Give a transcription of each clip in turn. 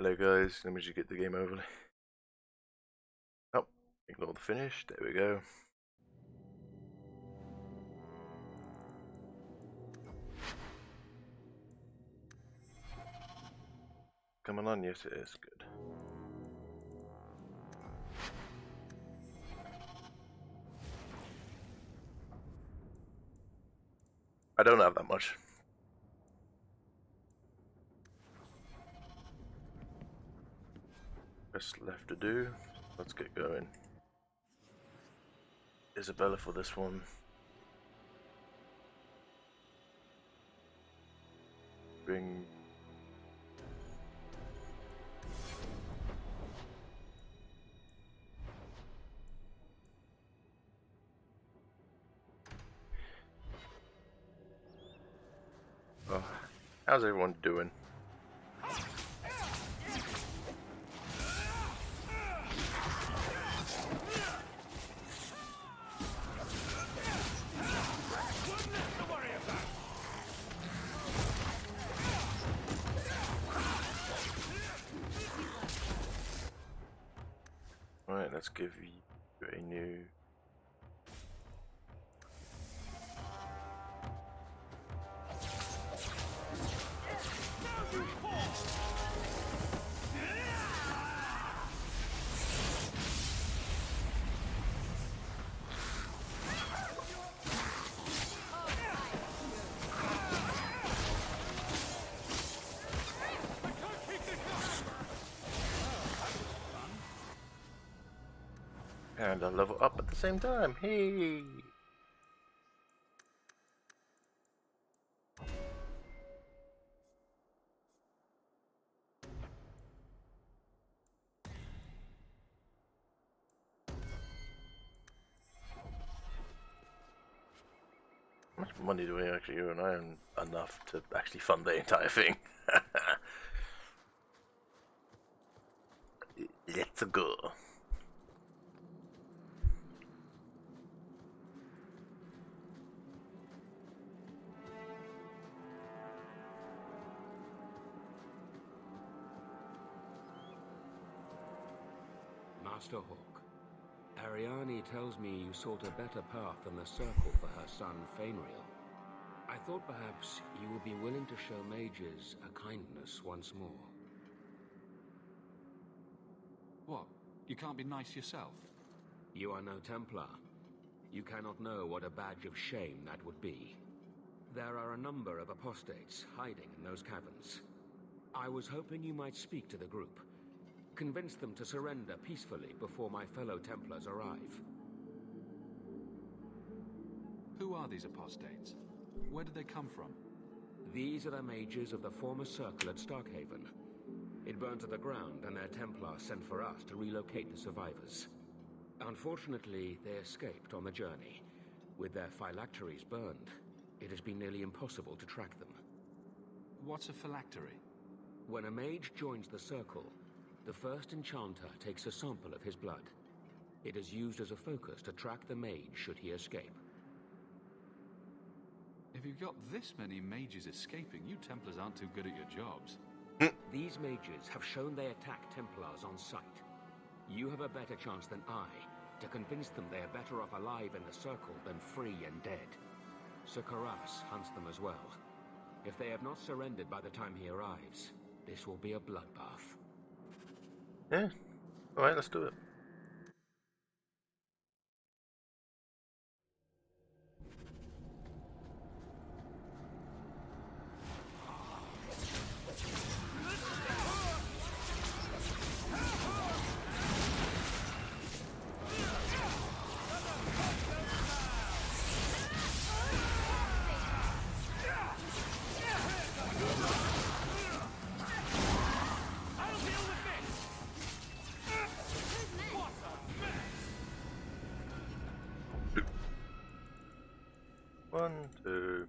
Hello guys, let me just get the game overlay. Oh, ignore the finish, there we go. Coming on, yes it is, good. I don't have that much. Press left to do, let's get going. Isabella for this one. Bring... Oh, how's everyone doing? Alright, let's give you a new... And I'll level up at the same time, hey! How much money do we actually earn? I earn enough to actually fund the entire thing. Let's go. Master Hawk, Ariane tells me you sought a better path than the Circle for her son, Fainriel. I thought perhaps you would be willing to show mages a kindness once more. What? You can't be nice yourself? You are no Templar. You cannot know what a badge of shame that would be. There are a number of apostates hiding in those caverns. I was hoping you might speak to the group. Convince them to surrender peacefully before my fellow Templars arrive. Who are these apostates? Where did they come from? These are the mages of the former Circle at Starkhaven. It burned to the ground, and their Templars sent for us to relocate the survivors. Unfortunately, they escaped on the journey. With their phylacteries burned, it has been nearly impossible to track them. What's a phylactery? When a mage joins the Circle, the first enchanter takes a sample of his blood. It is used as a focus to track the mage should he escape. If you've got this many mages escaping, you Templars aren't too good at your jobs. These mages have shown they attack Templars on sight. You have a better chance than I to convince them they are better off alive in the Circle than free and dead. Sir Karas hunts them as well. If they have not surrendered by the time he arrives, this will be a bloodbath. Yeah, alright, let's do it. One, two.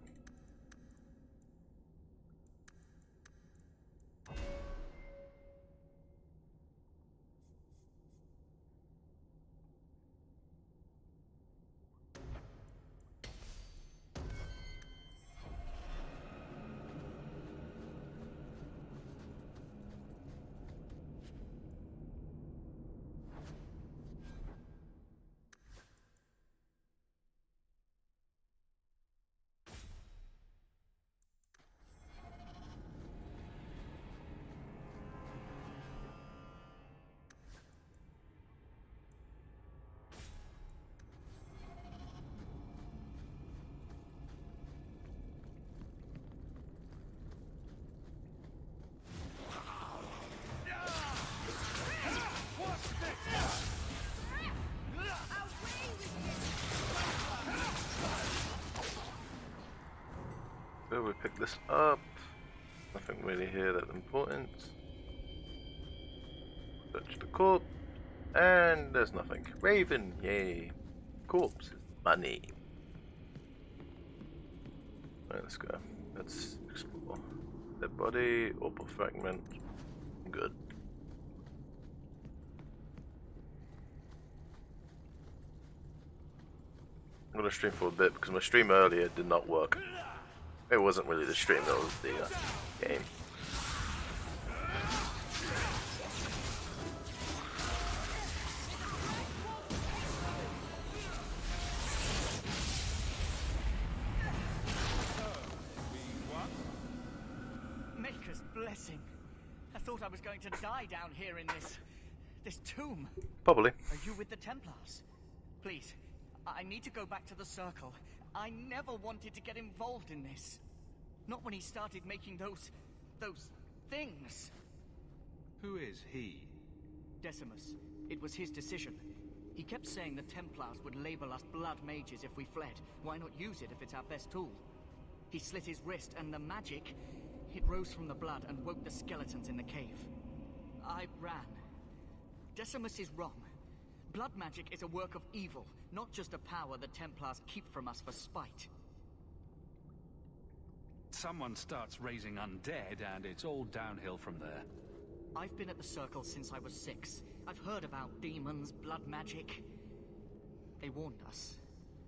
go. We pick this up. Nothing really here that's important. Search the corpse. And there's nothing. Raven, yay. Corpse. Money. Right, let's go. Let's explore. Dead body, opal fragment. Good. I'm gonna stream for a bit because my stream earlier did not work. It wasn't really the stream, that was the game. Maker's blessing. I thought I was going to die down here in this tomb. Probably. Are you with the Templars? Please, I need to go back to the Circle. I never wanted to get involved in this. Not when he started making those things. Who is he? Decimus. It was his decision. He kept saying the Templars would label us blood mages if we fled. Why not use it if it's our best tool? He slit his wrist, and the magic, it rose from the blood and woke the skeletons in the cave. I ran. Decimus is wrong. Blood magic is a work of evil, not just a power the Templars keep from us for spite. Someone starts raising undead, and it's all downhill from there. I've been at the Circle since I was 6. I've heard about demons, blood magic. They warned us,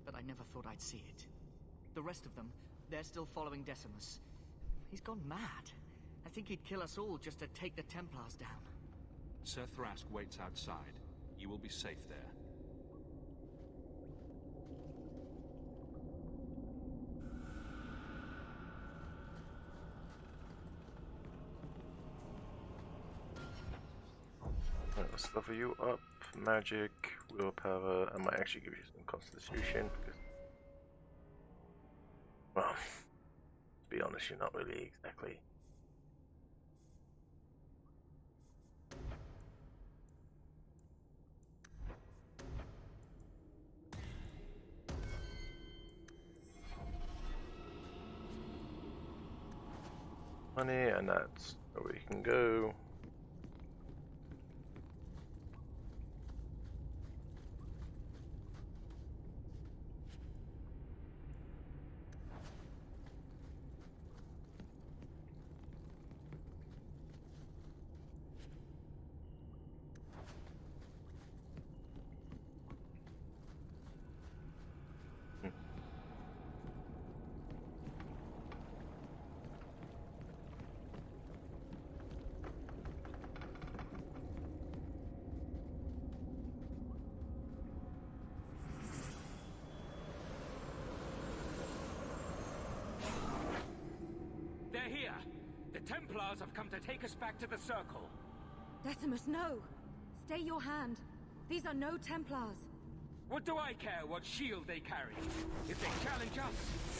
but I never thought I'd see it. The rest of them, they're still following Decimus. He's gone mad. I think he'd kill us all just to take the Templars down. Sir Thrask waits outside. You will be safe there. Right, let's level you up. Magic, willpower. I might actually give you some constitution because, well, to be honest, you're not really exactly. Money, and that's where we can go. They're here! The Templars have come to take us back to the Circle. Decimus, no! Stay your hand. These are no Templars. What do I care what shield they carry? If they challenge us,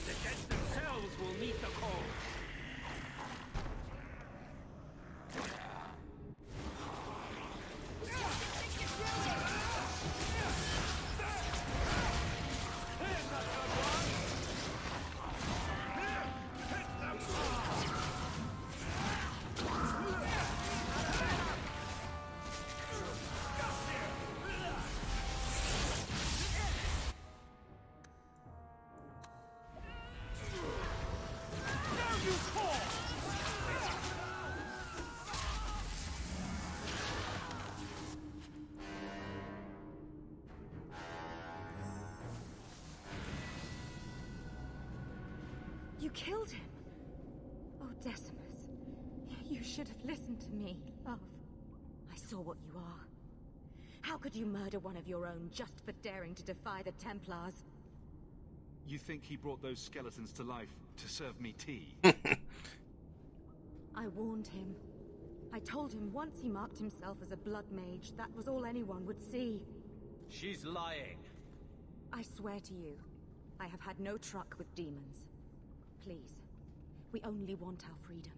the dead themselves will meet the call. You killed him! Oh, Decimus, you should have listened to me, love. I saw what you are. How could you murder one of your own just for daring to defy the Templars? You think he brought those skeletons to life to serve me tea? I warned him. I told him once he marked himself as a blood mage, that was all anyone would see. She's lying. I swear to you, I have had no truck with demons. Please, we only want our freedom.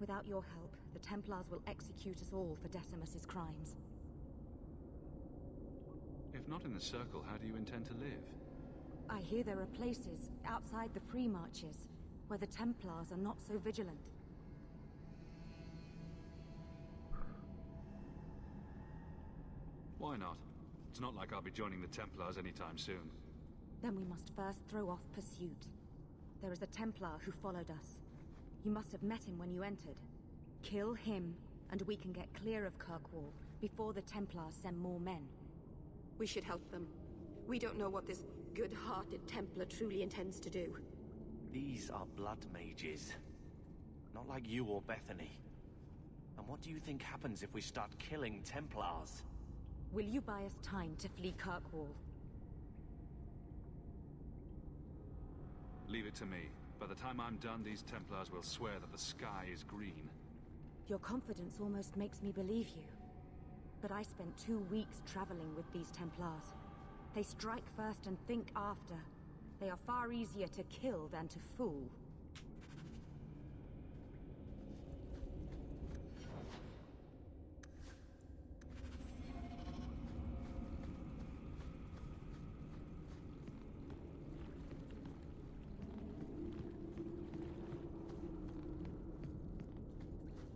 Without your help, the Templars will execute us all for Decimus's crimes. If not in the Circle, how do you intend to live? I hear there are places outside the free marches where the Templars are not so vigilant. Why not? It's not like I'll be joining the Templars anytime soon. Then we must first throw off pursuit. There is a Templar who followed us. You must have met him when you entered. Kill him, and we can get clear of Kirkwall before the Templars send more men. We should help them. We don't know what this good-hearted Templar truly intends to do. These are blood mages. Not like you or Bethany. And what do you think happens if we start killing Templars? Will you buy us time to flee Kirkwall? Leave it to me. By the time I'm done, these Templars will swear that the sky is green. Your confidence almost makes me believe you. But I spent 2 weeks traveling with these Templars. They strike first and think after. They are far easier to kill than to fool.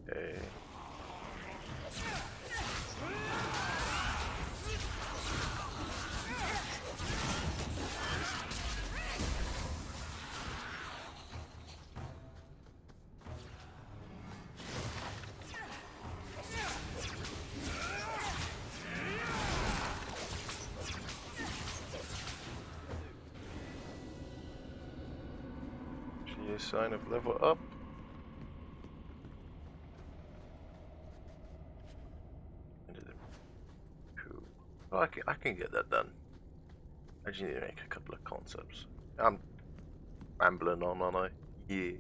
Okay. See a sign of level up. Well, I can get that done. I just need to make a couple of concepts. I'm rambling on, aren't I? Yeah.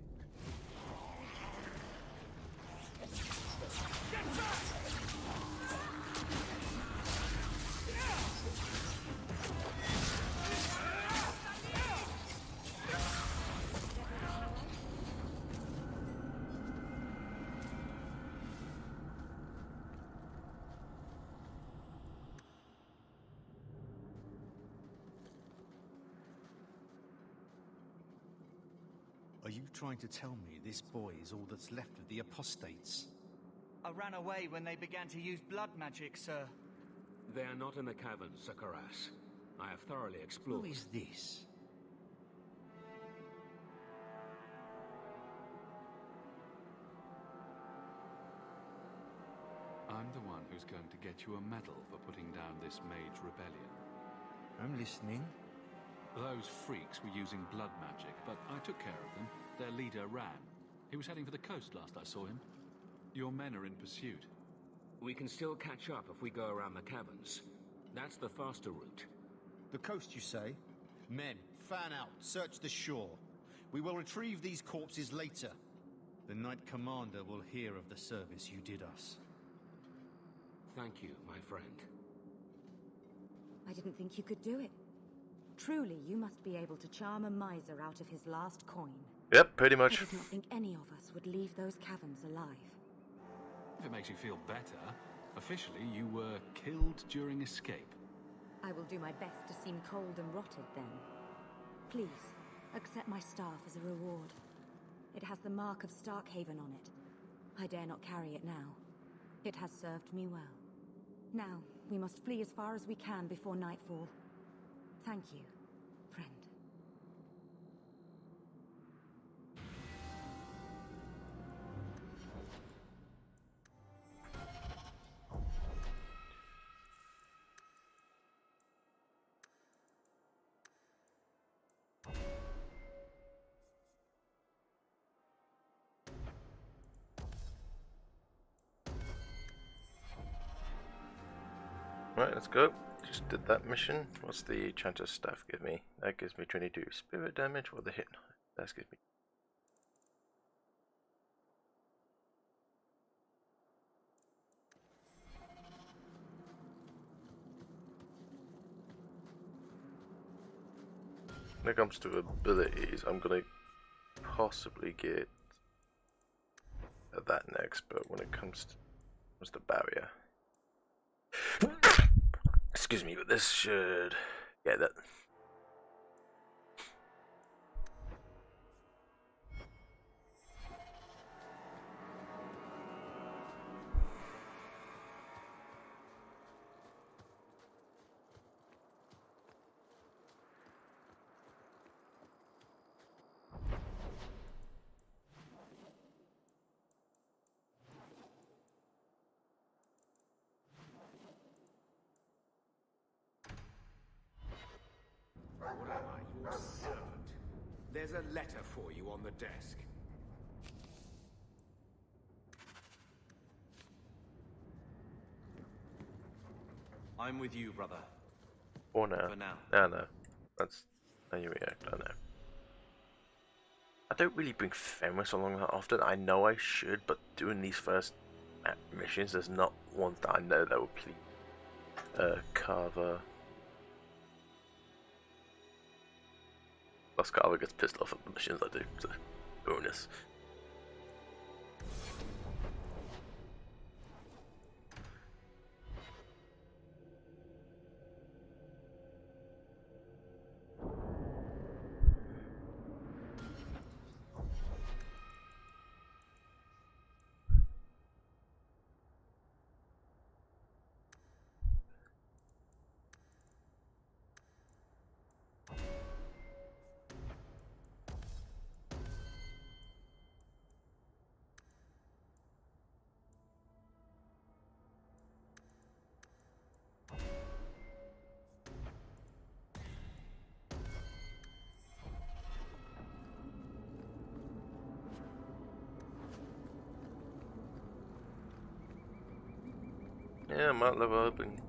Are you trying to tell me this boy is all that's left of the apostates? I ran away when they began to use blood magic, sir. They are not in the caverns, Sakaras. I have thoroughly explored. Who is this? I'm the one who's going to get you a medal for putting down this mage rebellion. I'm listening. Those freaks were using blood magic, but I took care of them. Their leader ran. He was heading for the coast last I saw him. Your men are in pursuit. We can still catch up if we go around the caverns. That's the faster route. The coast, you say? Men, fan out. Search the shore. We will retrieve these corpses later. The Knight Commander will hear of the service you did us. Thank you, my friend. I didn't think you could do it. Truly, you must be able to charm a miser out of his last coin. Yep, pretty I much. did not think any of us would leave those caverns alive. If it makes you feel better, officially you were killed during escape. I will do my best to seem cold and rotted then. Please, accept my staff as a reward. It has the mark of Starkhaven on it. I dare not carry it now. It has served me well. Now, we must flee as far as we can before nightfall. Thank you, friend. Right, let's go. Just did that mission. What's the Chanter's staff give me? That gives me 22 spirit damage. What the hit? That gives me. When it comes to abilities, I'm gonna possibly get that next, but when it comes to the barrier. Excuse me, but this should... Yeah, that... There's a letter for you on the desk. I'm with you, brother. Or no. For now. No. That's how you react, I know. I don't really bring Fenris along that often. I know I should, but doing these first missions, there's not one that I know that will please Carver. Plus Carver gets pissed off at the missions I do, so bonus. Yeah, I might level up and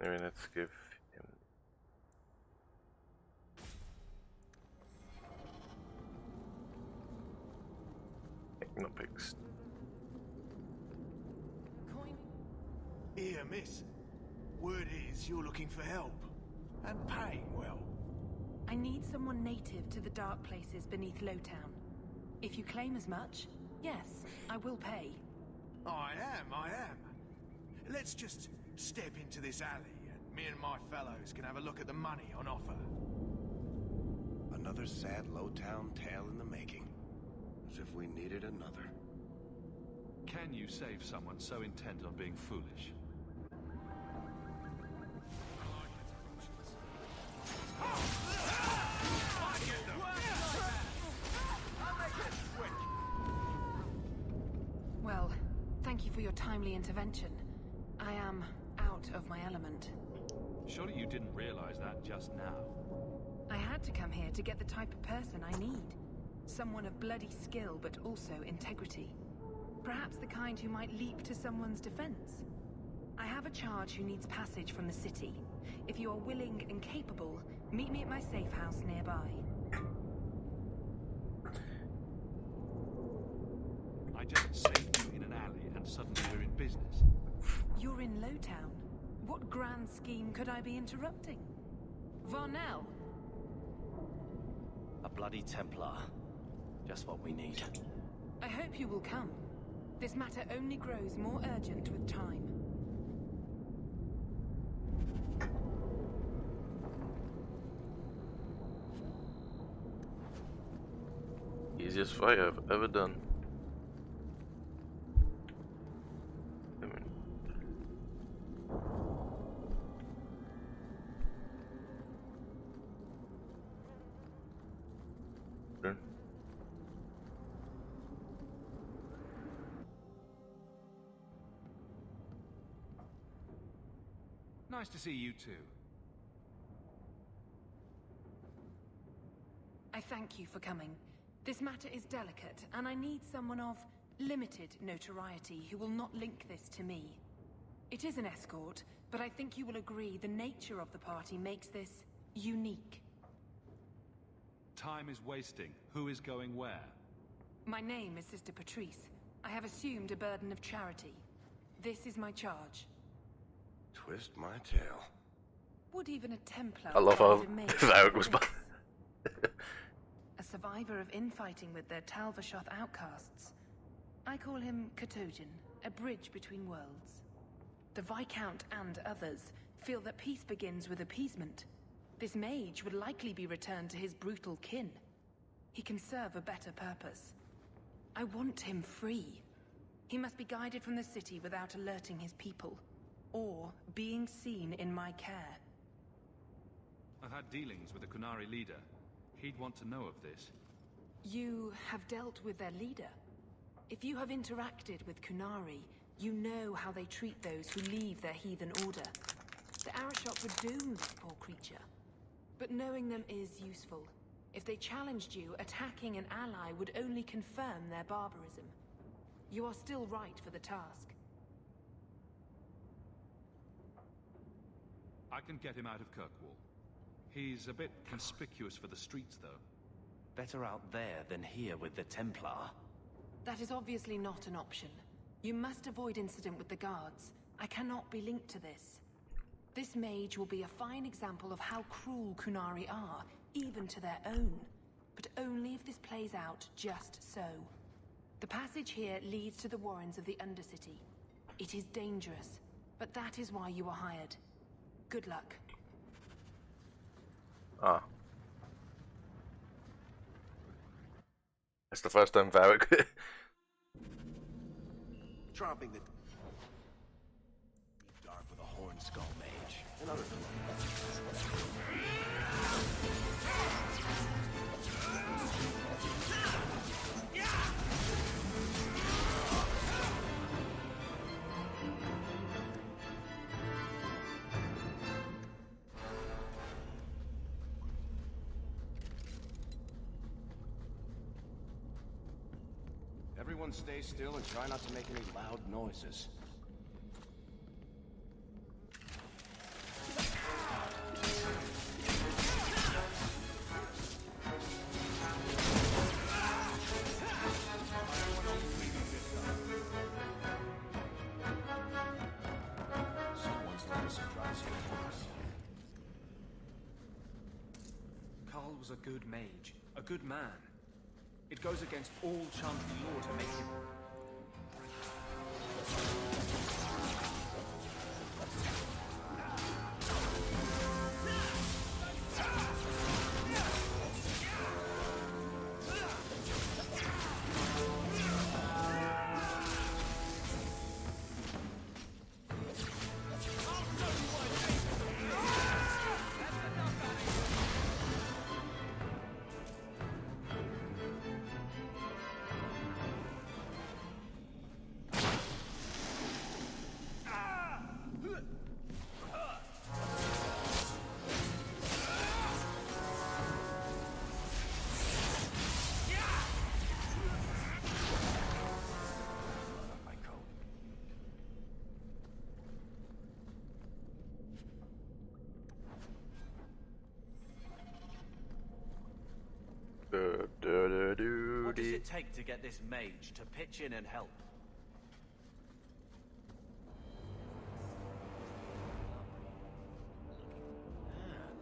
maybe let's give him not pigs. Here, miss. Word is you're looking for help. And paying well. I need someone native to the dark places beneath Lowtown. If you claim as much, yes, I will pay. I am. Let's just step into this alley, and me and my fellows can have a look at the money on offer. Another sad Lowtown tale in the making. As if we needed another. Can you save someone so intent on being foolish? Well, thank you for your timely intervention. I am out of my element. Surely you didn't realize that just now. I had to come here to get the type of person I need. Someone of bloody skill, but also integrity. Perhaps the kind who might leap to someone's defense. I have a charge who needs passage from the city. If you are willing and capable, meet me at my safe house nearby. I just saved you in an alley and suddenly we're in business. You're in Lowtown. What grand scheme could I be interrupting? Varnell? A bloody Templar. Just what we need. I hope you will come. This matter only grows more urgent with time. Easiest fight I've ever done. Nice to see you too. I thank you for coming. This matter is delicate, and I need someone of limited notoriety who will not link this to me. It is an escort, but I think you will agree the nature of the party makes this unique. Time is wasting. Who is going where? My name is Sister Patrice. I have assumed a burden of charity. This is my charge. Twist my tail. Would even a Templar I love how find a mage Varric was like this? A survivor of infighting with their Talvashoth outcasts. I call him Katojan, a bridge between worlds. The Viscount and others feel that peace begins with appeasement. This mage would likely be returned to his brutal kin. He can serve a better purpose. I want him free. He must be guided from the city without alerting his people, or being seen in my care. I've had dealings with the Kunari leader. He'd want to know of this. You have dealt with their leader. If you have interacted with Kunari, you know how they treat those who leave their heathen order. The Arashok would doom this poor creature. but knowing them is useful. If they challenged you, attacking an ally would only confirm their barbarism. You are still right for the task. I can get him out of Kirkwall. He's a bit conspicuous for the streets, though. Better out there than here with the Templar. That is obviously not an option. You must avoid incident with the guards. I cannot be linked to this. This mage will be a fine example of how cruel Qunari are, even to their own. But only if this plays out just so. The passage here leads to the warrens of the Undercity. It is dangerous, but that is why you were hired. Good luck. Ah. That's the first time Varric. Dropping the dark with a horn skull mage. Another Everyone stay still and try not to make any loud noises. Someone's done a surprise here for us. Carl was a good mage, a good man. It goes against all Chantry law to make him... What does it take to get this mage to pitch in and help?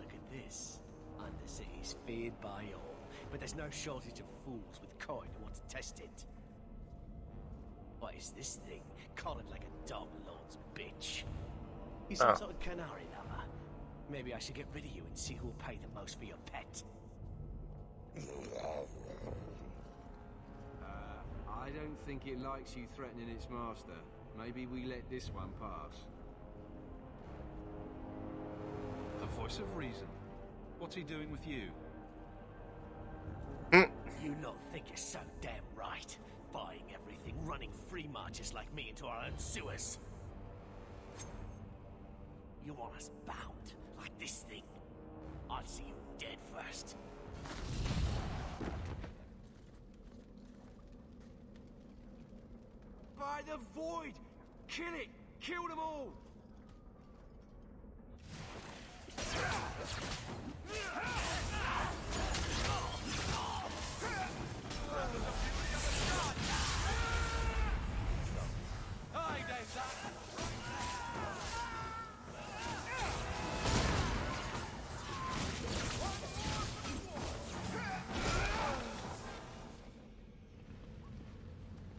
Look at this. Undercity's feared by all, but there's no shortage of fools with coin who want to test it. What is this thing? Collared like a dog lord's bitch. You some sort of canary lover? Maybe I should get rid of you and see who'll pay the most for your pet. I don't think it likes you threatening its master. Maybe we let this one pass. The voice of reason. What's he doing with you? You lot think you're so damn right. Buying everything, running free marches like me into our own sewers. You want us bound, like this thing? I'll see you dead first. By the void! Kill it! Kill them all!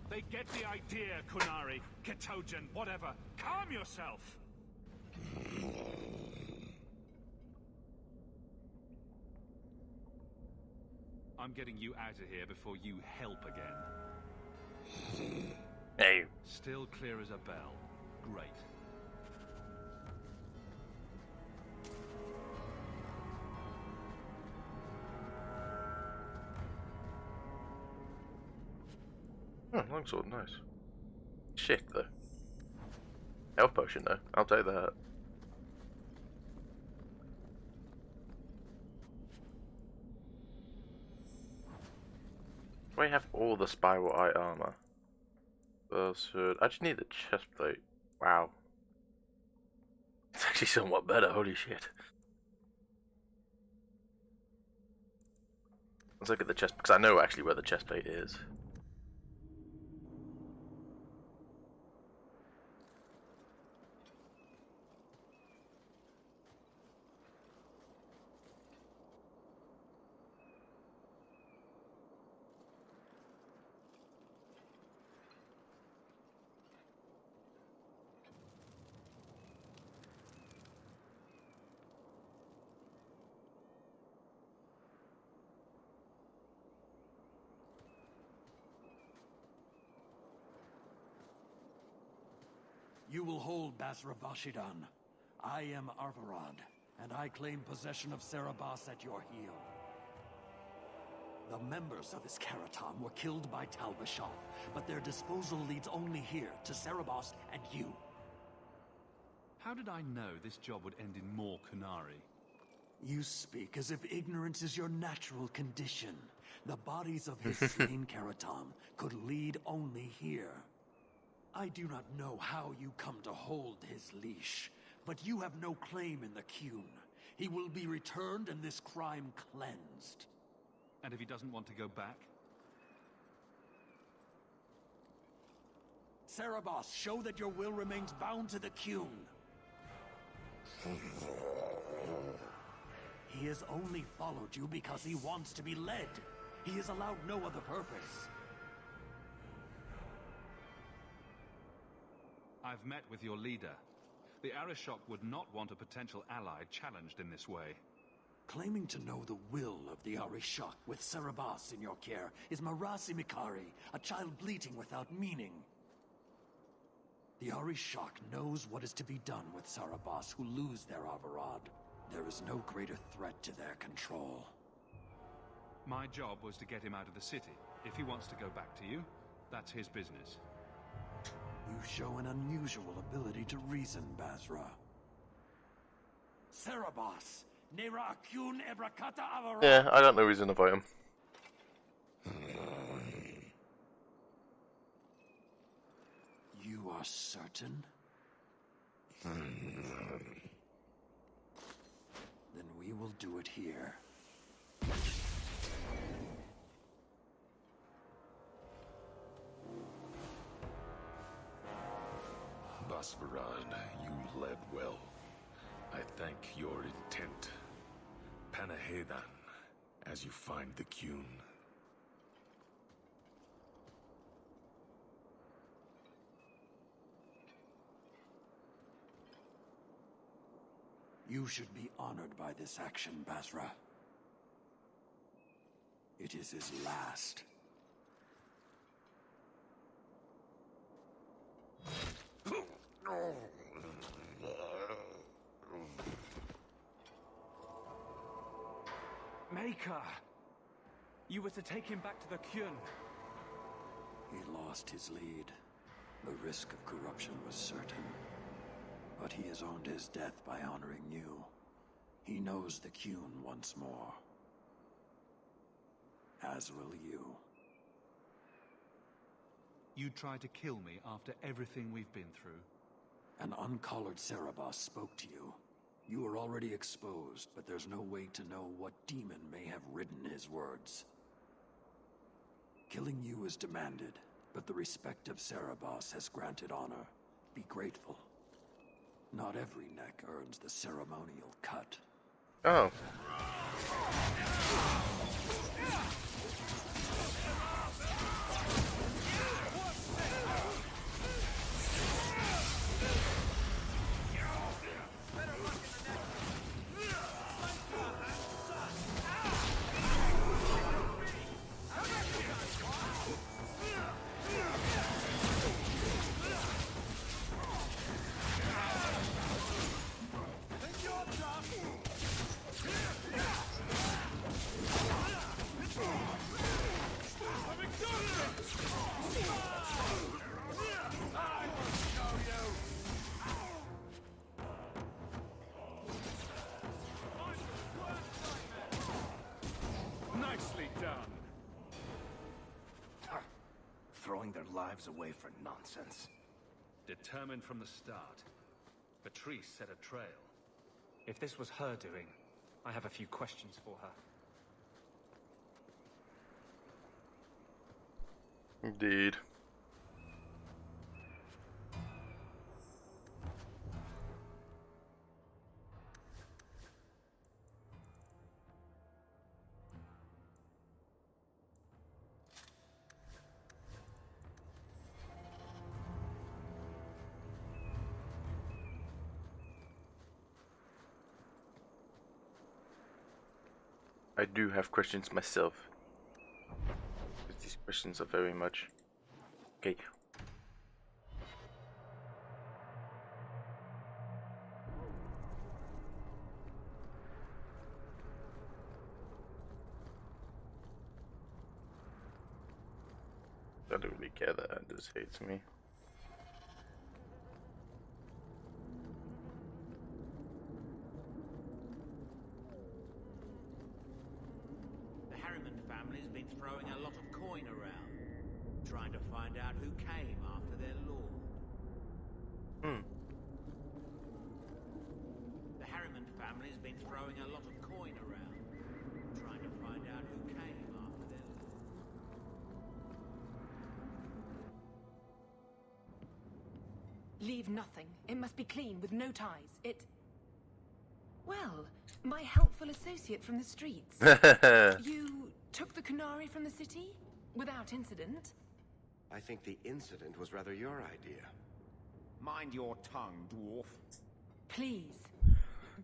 They get the idea, Qunari, Ketojan, whatever. Calm yourself! I'm getting you out of here before you help again. Hey. Still clear as a bell. Great. Longsword, nice. Shit, though. Health potion, though. I'll take that. We have all the spiral eye armor. I just need the chest plate. Wow. It's actually somewhat better, holy shit. Let's look at the chest, because I know actually where the chest plate is. You will hold Basra Vashidan. I am Arvarad, and I claim possession of Serabas at your heel. The members of this Karatam were killed by Tal Vashoth, but their disposal leads only here, to Serabas and you. How did I know this job would end in more Kunari? You speak as if ignorance is your natural condition. The bodies of his slain Karatam could lead only here. I do not know how you come to hold his leash, but you have no claim in the Qun. He will be returned and this crime cleansed. And if he doesn't want to go back? Serabas, show that your will remains bound to the Qun. He has only followed you because he wants to be led. He has allowed no other purpose. I've met with your leader. The Arishok would not want a potential ally challenged in this way. Claiming to know the will of the Arishok with Serabas in your care is Marasi Mikari, a child bleating without meaning. The Arishok knows what is to be done with Serabas who lose their Avarad. There is no greater threat to their control. My job was to get him out of the city. If he wants to go back to you, that's his business. You show an unusual ability to reason, Basra. Serabas, Nera Qun Ebrakata Avarad. Yeah, I got no reason to fight him. You are certain? Then we will do it here. Basvarad, you led well. I thank your intent. Panahedan, as you find the Qun. You should be honored by this action, Basra. It is his last. Maker! You were to take him back to the Qun. He lost his lead. The risk of corruption was certain. But he has earned his death by honoring you. He knows the Qun once more. As will you. You tried to kill me after everything we've been through. An uncollared Serabas spoke to you. You were already exposed, but there's no way to know what demon may have written his words. Killing you is demanded, but the respect of Serabas has granted honor. Be grateful. Not every neck earns the ceremonial cut. Oh. their lives away for nonsense. Determined from the start. Patrice set a trail. If this was her doing, I have a few questions for her. Indeed. I do have questions myself. These questions are very much... Okay. I don't really care that Anders hates me. Family's been throwing a lot of coin around, trying to find out who came after their lord. The Harriman family's been throwing a lot of coin around, trying to find out who came after their lord. Leave nothing. It must be clean, with no ties. Well, my helpful associate from the streets. You took the Kunari from the city? Without incident? I think the incident was rather your idea. Mind your tongue, dwarf. Please,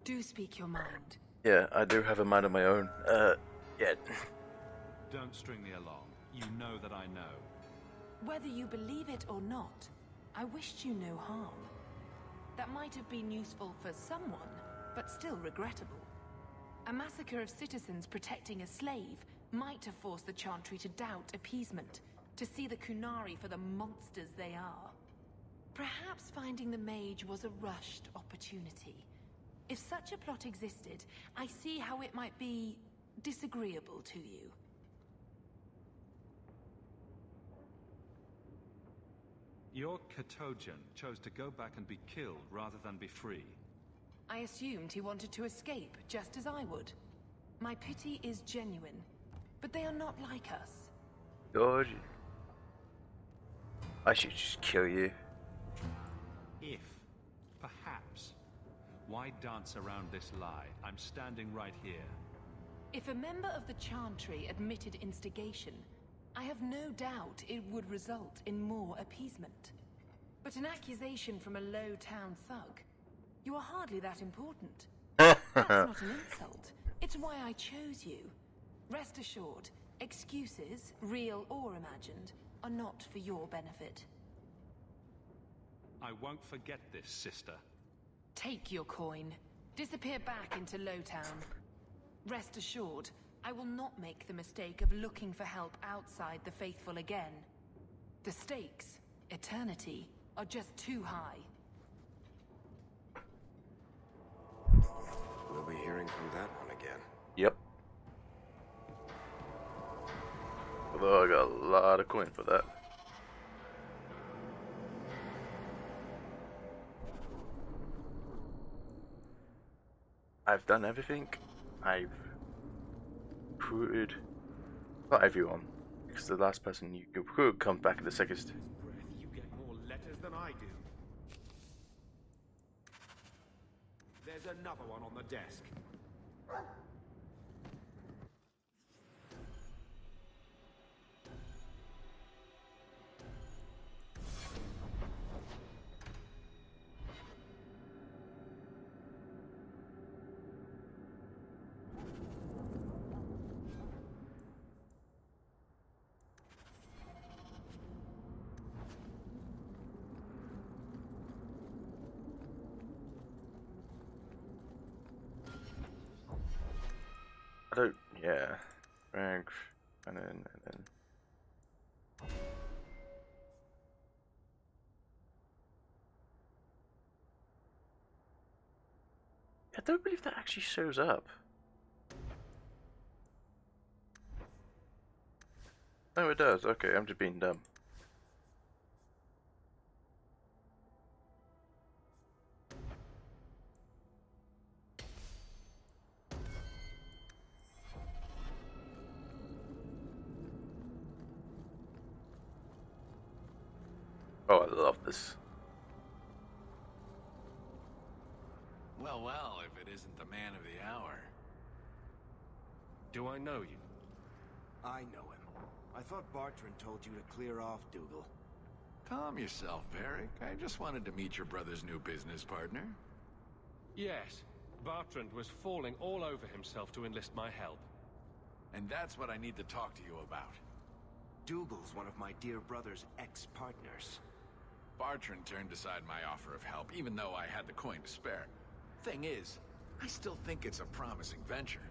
do speak your mind. Yeah, I do have a mind of my own. Yeah. Don't string me along. You know that I know. Whether you believe it or not, I wished you no harm. That might have been useful for someone, but still regrettable. A massacre of citizens protecting a slave might have forced the Chantry to doubt appeasement, to see the Kunari for the monsters they are. Perhaps finding the mage was a rushed opportunity. If such a plot existed, I see how it might be disagreeable to you. Your Katojan chose to go back and be killed rather than be free. I assumed he wanted to escape, just as I would. My pity is genuine, but they are not like us. God. I should just kill you. If, perhaps, why dance around this lie? I'm standing right here. If a member of the Chantry admitted instigation, I have no doubt it would result in more appeasement. But an accusation from a low-town thug, you are hardly that important. That's not an insult. It's why I chose you. Rest assured, excuses, real or imagined, are not for your benefit. I won't forget this, sister. Take your coin. Disappear back into Lowtown. Rest assured, I will not make the mistake of looking for help outside the Faithful again. The stakes, eternity, are just too high. We'll be hearing from that one again. Yep. Although I got a lot of coin for that. I've done everything. I've recruited, not everyone, because the last person you could recruit comes back in the second. You get more letters than I do. There's another one on the desk. I don't, yeah, rank, and then. I don't believe that actually shows up. Oh, it does. Okay, I'm just being dumb. Oh, I love this. Well, well, if it isn't the man of the hour. Do I know you? I know him. I thought Bartrand told you to clear off, Dougal. Calm yourself, Varric. I just wanted to meet your brother's new business partner. Yes. Bartrand was falling all over himself to enlist my help. And that's what I need to talk to you about. Dougal's one of my dear brother's ex-partners. Bartrand turned aside my offer of help, even though I had the coin to spare. Thing is, I still think it's a promising venture.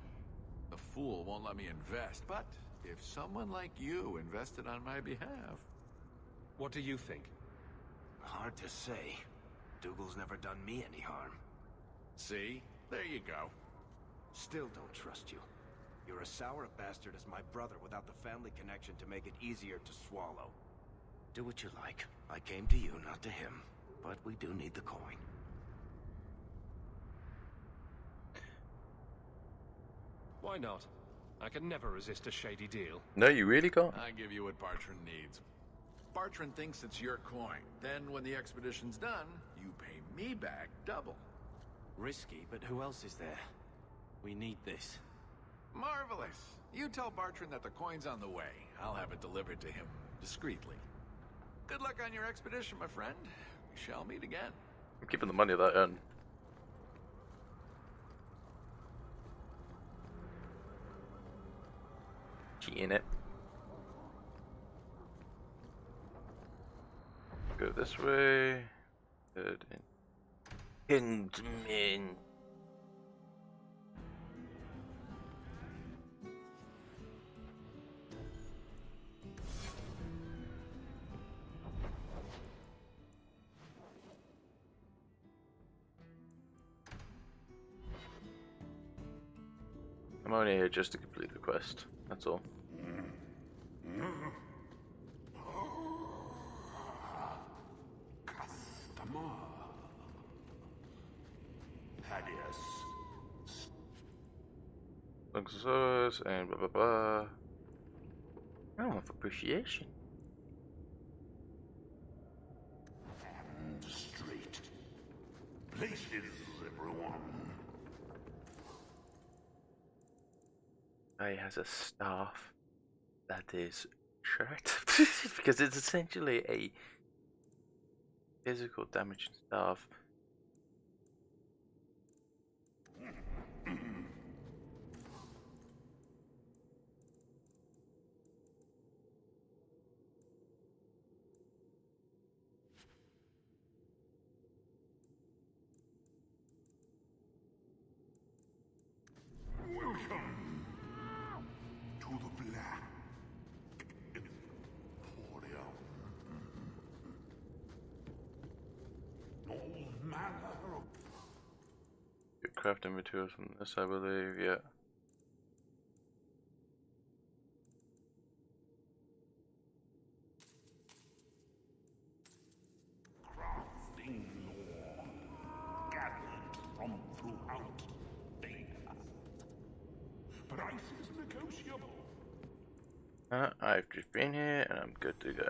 The fool won't let me invest, but if someone like you invested on my behalf... What do you think? Hard to say. Dougal's never done me any harm. See? There you go. Still don't trust you. You're as sour a bastard as my brother without the family connection to make it easier to swallow. Do what you like. I came to you, not to him. But we do need the coin. Why not? I can never resist a shady deal. No, you really can't. I give you what Bartrand needs. Bartrand thinks it's your coin. Then, when the expedition's done, you pay me back double. Risky, but who else is there? We need this. Marvelous! You tell Bartrand that the coin's on the way. I'll have it delivered to him, discreetly. Good luck on your expedition, my friend. We shall meet again. I'm keeping the money that I earn. Cheating it. Go this way. Good. Hindman. I'm only here just to complete the quest, that's all. Customer. Thaddeus. Luxus and blah blah blah. Oh, of appreciation. And straight. Places, everyone. He has a staff that is short because it's essentially a physical damage staff. Welcome to the Black Emporium. All manner of Get crafting materials from this, I believe, yeah. crafting lore gathered from throughout Benguin. Prices negotiable. I've just been here and I'm good to go.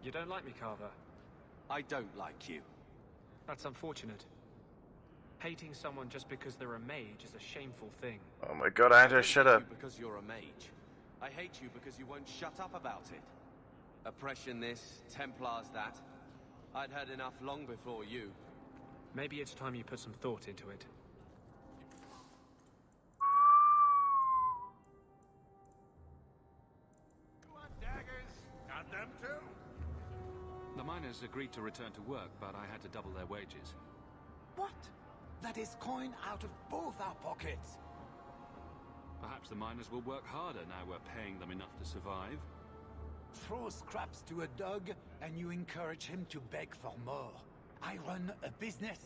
You don't like me, Carver? I don't like you. That's unfortunate. Hating someone just because they're a mage is a shameful thing. Oh my god, I had to shut up. Because you're a mage. I hate you because you won't shut up about it. Oppression this, Templars that. I'd had enough long before you. Maybe it's time you put some thought into it. You want daggers? Got them too? The miners agreed to return to work, but I had to double their wages. What? That is coin out of both our pockets. Perhaps the miners will work harder now we're paying them enough to survive. Throw scraps to a dog, and you encourage him to beg for more. I run a business,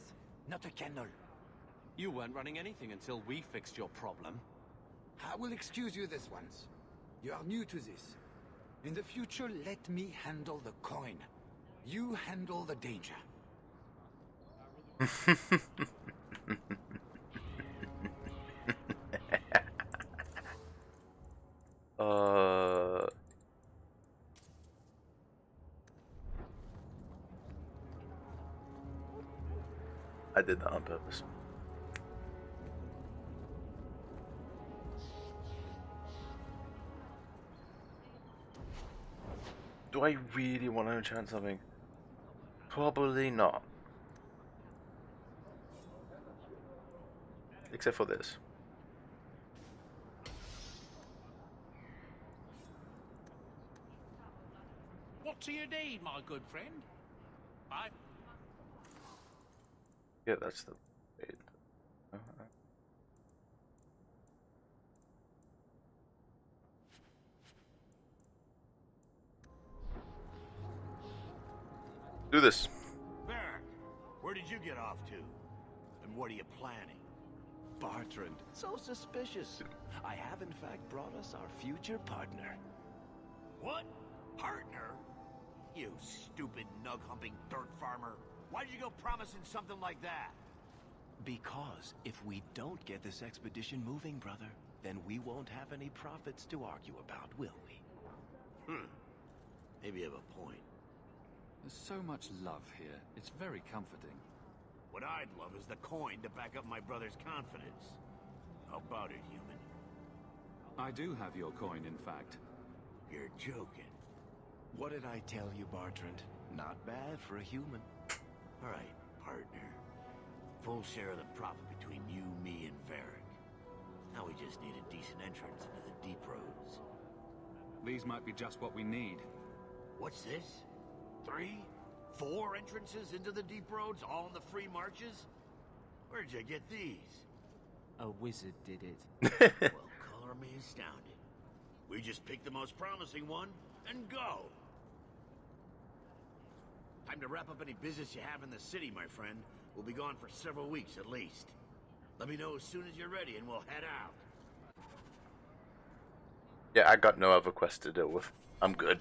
not a kennel. You weren't running anything until we fixed your problem. I will excuse you this once. You are new to this. In the future, let me handle the coin. You handle the danger. I did that on purpose. Do I really want to enchant something? Probably not. Except for this. What do you need, my good friend? Yeah, that's the... Do this. Baron, where did you get off to? And what are you planning? Bartrand, so suspicious. I have in fact brought us our future partner. What? Partner? You stupid nug-humping dirt farmer. Why did you go promising something like that? Because if we don't get this expedition moving, brother, then we won't have any profits to argue about, will we? Maybe you have a point. There's so much love here. It's very comforting. What I'd love is the coin to back up my brother's confidence. How about it, human? I do have your coin, in fact. You're joking. What did I tell you, Bartrand? Not bad for a human. All right, partner. Full share of the profit between you, me, and Varric. Now we just need a decent entrance into the deep roads. These might be just what we need. What's this? 3? 4 entrances into the deep roads, all in the free marches? Where'd you get these? A wizard did it. Well, color me astounded. We just picked the most promising one and go. Time to wrap up any business you have in the city, my friend. We'll be gone for several weeks at least. Let me know as soon as you're ready and we'll head out. Yeah, I got no other quest to deal with. I'm good.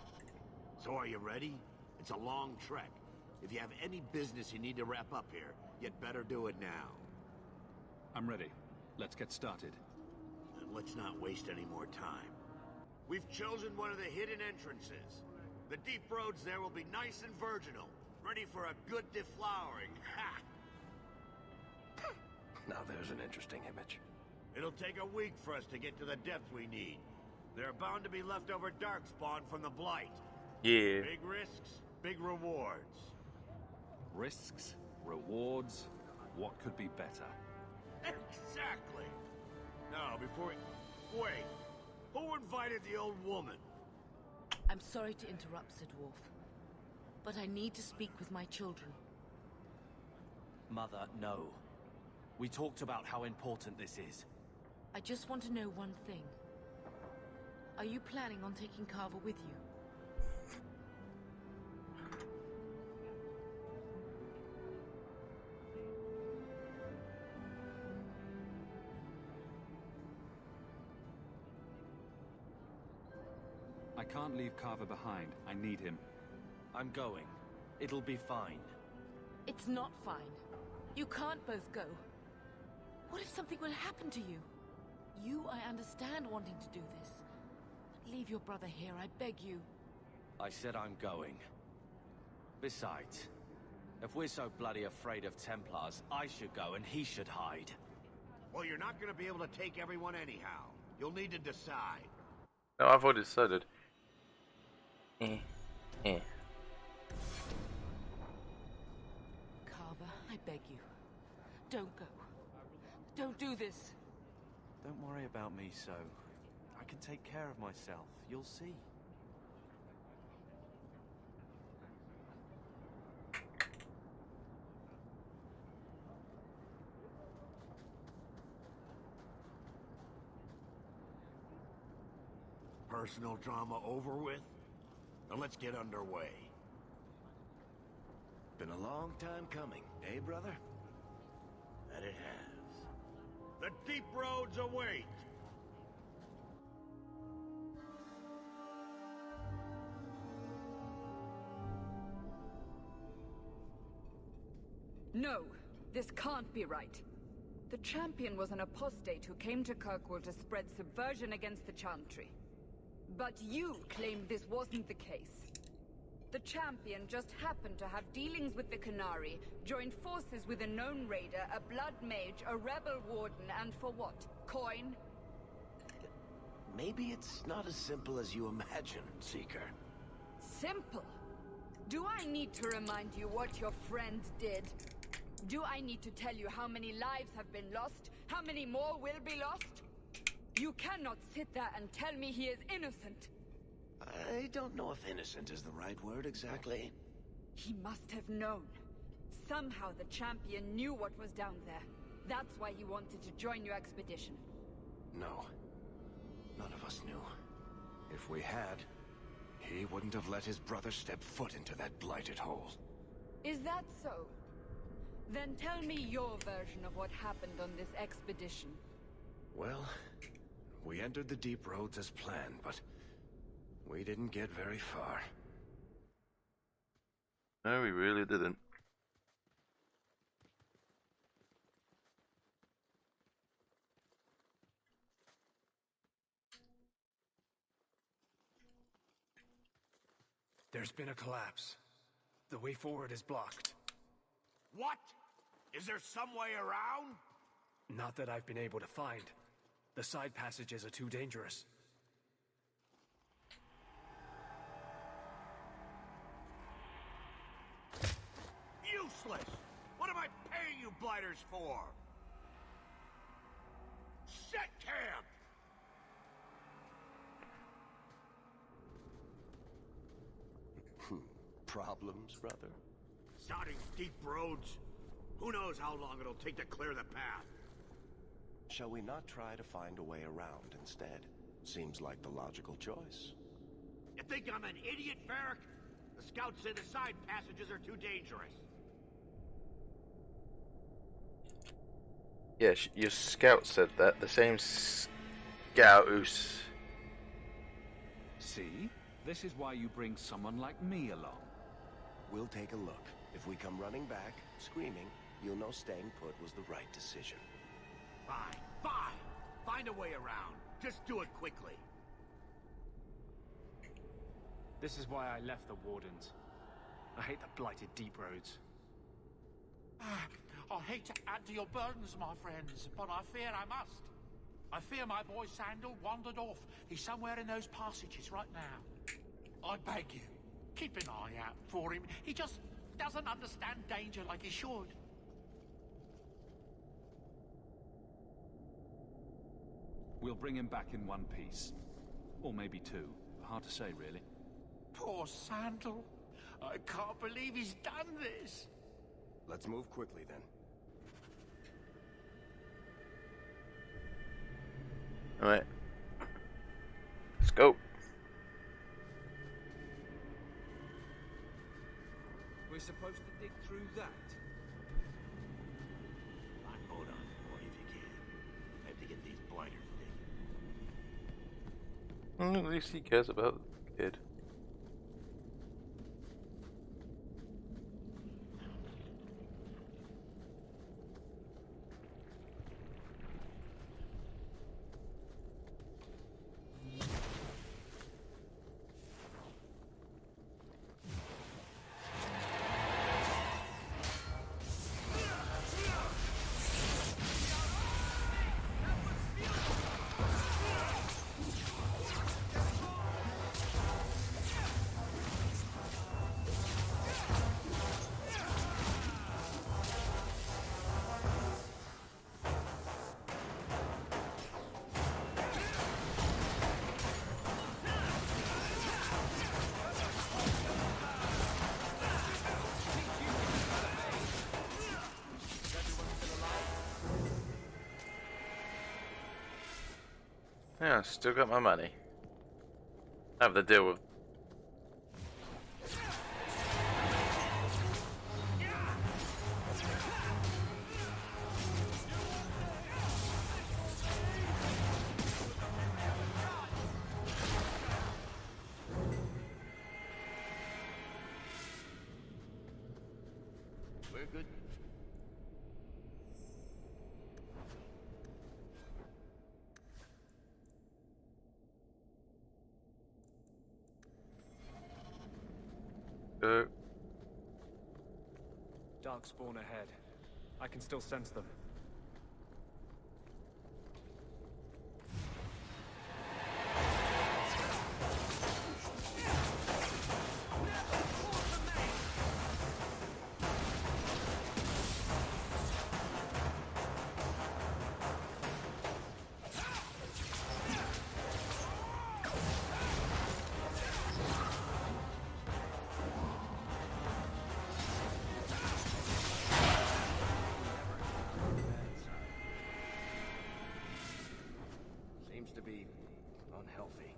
So are you ready? It's a long trek. If you have any business you need to wrap up here, you'd better do it now. I'm ready. Let's get started. And let's not waste any more time. We've chosen one of the hidden entrances. The deep roads there will be nice and virginal, ready for a good deflowering. Ha! Now there's an interesting image. It'll take a week for us to get to the depth we need. There are bound to be leftover darkspawn from the Blight. Yeah. Big risks, big rewards. Risks, rewards, what could be better? Exactly. Now, before we... Wait. Who invited the old woman? I'm sorry to interrupt, Sir Dwarf, but I need to speak with my children. Mother, no. We talked about how important this is. I just want to know one thing. Are you planning on taking Carver with you? I can't leave Carver behind. I need him. I'm going. It'll be fine. It's not fine. You can't both go. What if something will happen to you? You, I understand wanting to do this. But leave your brother here, I beg you. I said I'm going. Besides, if we're so bloody afraid of Templars, I should go and he should hide. Well, you're not gonna be able to take everyone anyhow. You'll need to decide. No, I've already decided. Carver, I beg you. Don't go. Don't do this. Don't worry about me, so. I can take care of myself. You'll see. Personal drama over with? Now let's get underway. Been a long time coming, eh, brother? That it has. The deep roads await! No, this can't be right. The champion was an apostate who came to Kirkwall to spread subversion against the Chantry. But you claim this wasn't the case. The champion just happened to have dealings with the Canary, joined forces with a known raider, a blood mage, a rebel warden, and for what? Coin? Maybe it's not as simple as you imagine, Seeker. Simple? Do I need to remind you what your friend did? Do I need to tell you how many lives have been lost? How many more will be lost? You cannot sit there and tell me he is innocent. I don't know if innocent is the right word exactly. He must have known. Somehow the champion knew what was down there. That's why he wanted to join your expedition. No. None of us knew. If we had, he wouldn't have let his brother step foot into that blighted hole. Is that so? Then tell me your version of what happened on this expedition. Well, we entered the deep roads as planned, but we didn't get very far. No, we really didn't. There's been a collapse. The way forward is blocked. What? Is there some way around? Not that I've been able to find. The side passages are too dangerous. Useless! What am I paying you blighters for? Set camp! Problems, brother? Sounding deep roads. Who knows how long it'll take to clear the path? Shall we not try to find a way around instead? Seems like the logical choice. You think I'm an idiot, Varric? The scouts say the side passages are too dangerous. Yeah, your scout said that. The same scout who's... See? This is why you bring someone like me along. We'll take a look. If we come running back, screaming, you'll know staying put was the right decision. Fine, fine! Find a way around. Just do it quickly. This is why I left the Wardens. I hate the blighted deep roads. I hate to add to your burdens, my friends, but I fear I must. I fear my boy Sandal wandered off. He's somewhere in those passages right now. I beg you, keep an eye out for him. He just doesn't understand danger like he should. We'll bring him back in one piece. Or maybe two. Hard to say, really. Poor Sandal. I can't believe he's done this. Let's move quickly, then. Alright. Let's go. We're supposed to dig through that? Hold on, boy, if you can. I have to get these blighters digging. At least he cares about the kid. Yeah, still got my money. I have to deal with. We're good. go. Darkspawn ahead. I can still sense them. Seems to be unhealthy.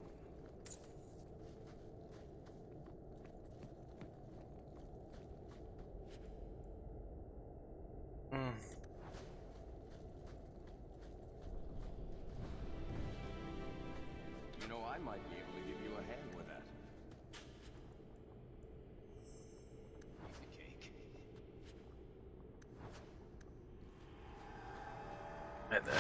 You know, I might be able to give you a hand with that. Piece of cake. Right there.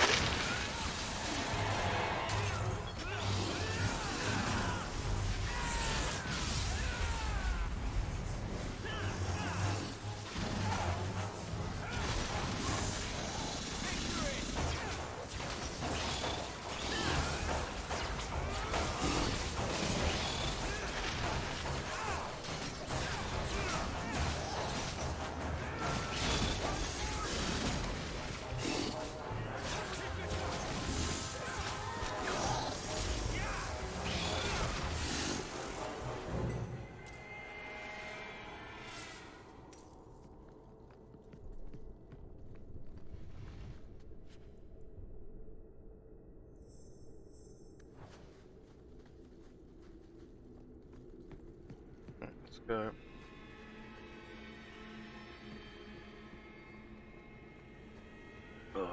Let's go. Ugh.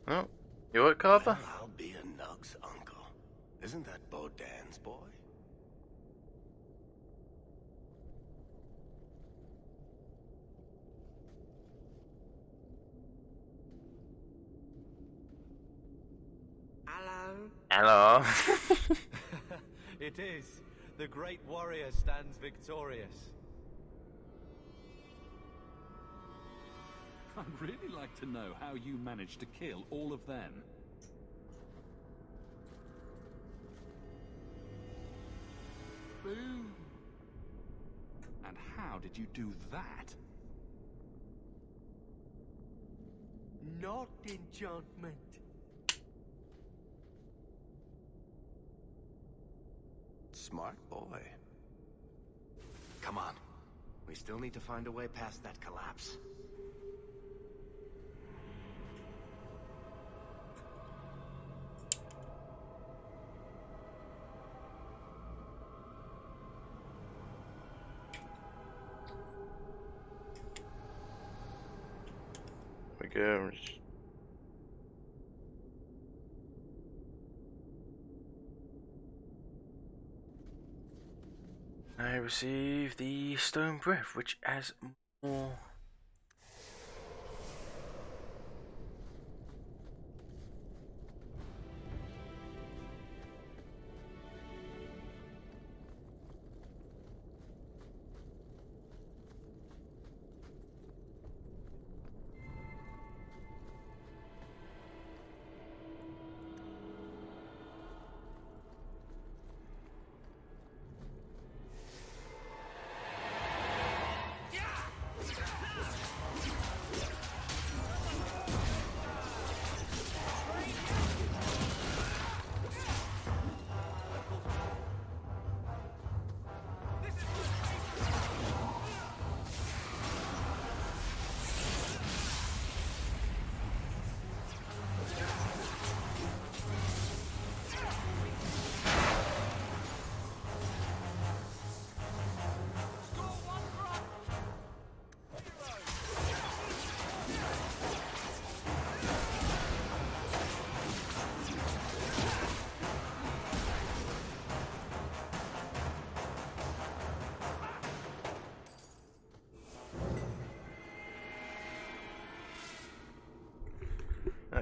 Oh, you what, Carver? Well, I'll be a Nug's uncle. Isn't that Bodan's boy? Hello? Hello. It is. The great warrior stands victorious. I'd really like to know how you managed to kill all of them. Boom. And how did you do that? Not enchantment. Smart boy. Come on. We still need to find a way past that collapse. We go. I receive the stone breath, which has more.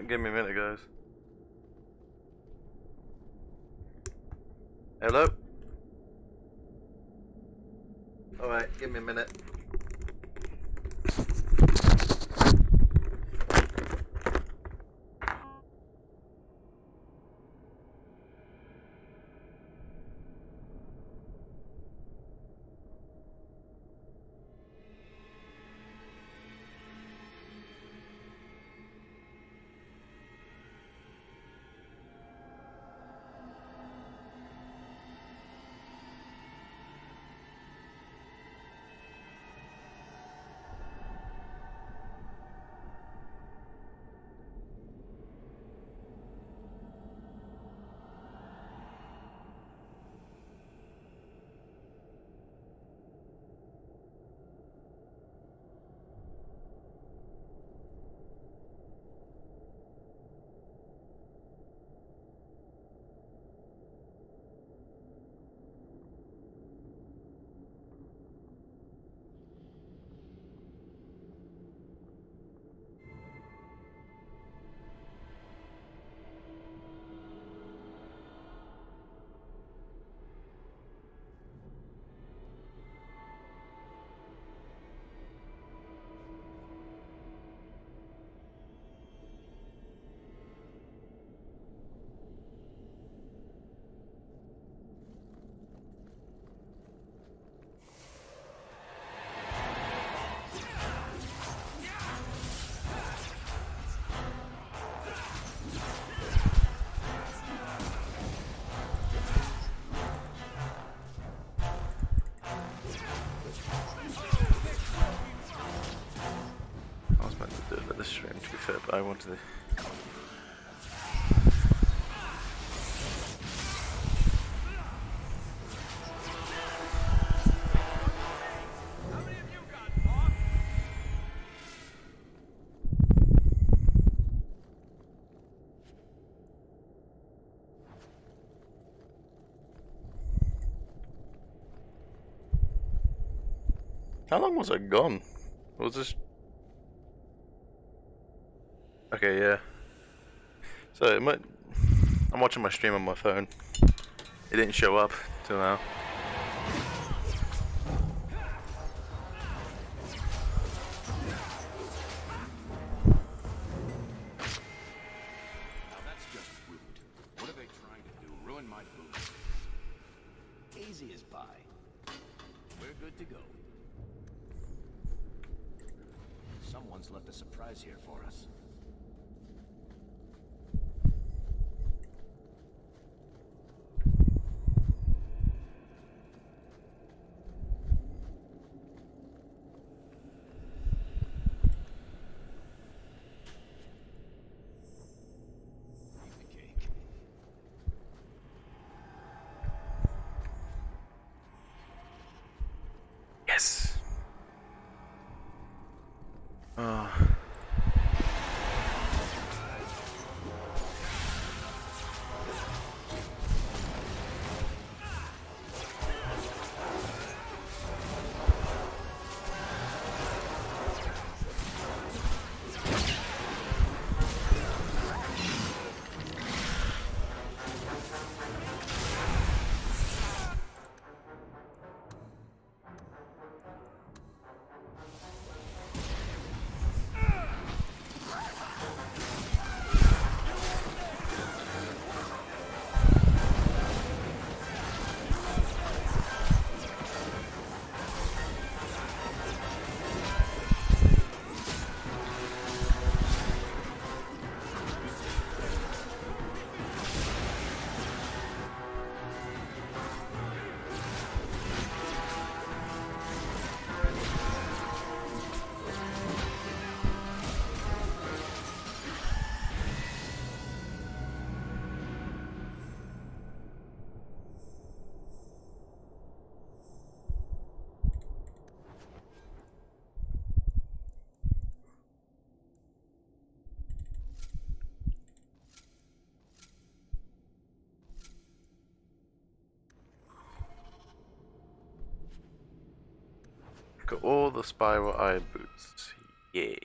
Alright, give me a minute, guys. Hello? Alright, give me a minute. I was meant to do it at this stream, to be fair, but I wanted to. How long was I gone? Was this? Okay, yeah. So it might. I'm watching my stream on my phone. It didn't show up till now. Now that's just rude. What are they trying to do? Ruin my boots? Easy as pie. We're good to go. Someone's left a surprise here for us. Yes. Got all the spiral iron boots. Yay.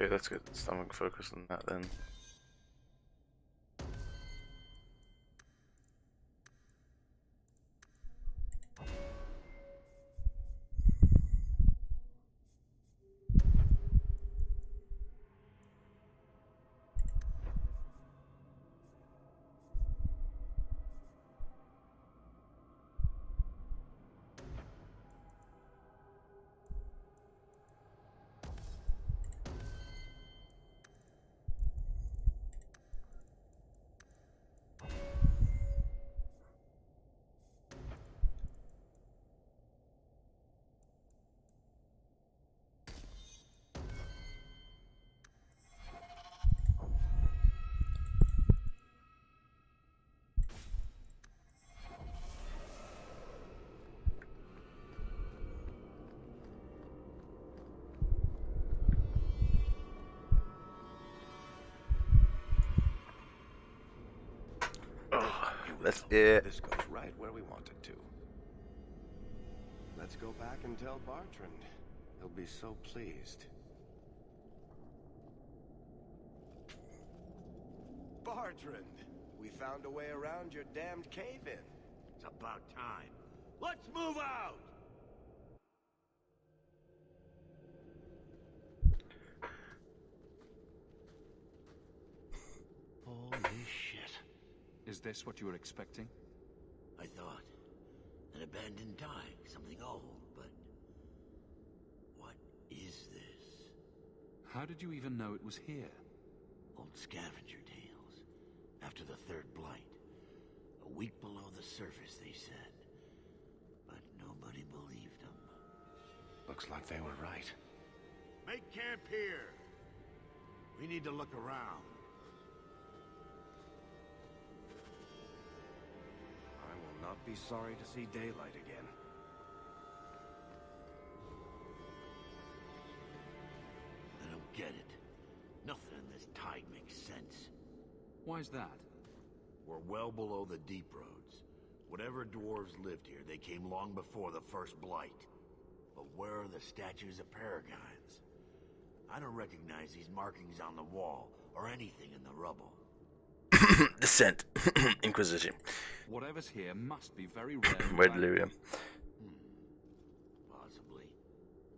Okay, let's get stomach focus on that then. That's it. This goes right where we want it to. Let's go back and tell Bartrand. He'll be so pleased. Bartrand, we found a way around your damned cave-in. It's about time. Let's move out! Holy shit. Is this what you were expecting? I thought. An abandoned dike, something old, but... what is this? How did you even know it was here? Old scavenger tales. After the third blight. A week below the surface, they said. But nobody believed them. Looks like they were right. Make camp here! We need to look around. I will not be sorry to see daylight again. I don't get it. Nothing in this tide makes sense. Why's that? We're well below the deep roads. Whatever dwarves lived here, they came long before the first blight. But where are the statues of paragons? I don't recognize these markings on the wall, or anything in the rubble. Descent. Inquisition. Whatever's here must be very rare. Red Lyrium. Possibly.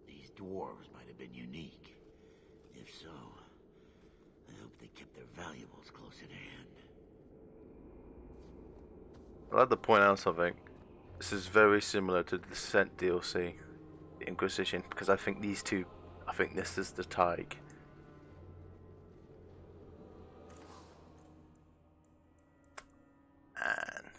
These dwarves might have been unique. If so, I hope they kept their valuables close at hand. I'd like to point out something. This is very similar to the Descent DLC, the Inquisition, because I think these two, I think this is the Tig. And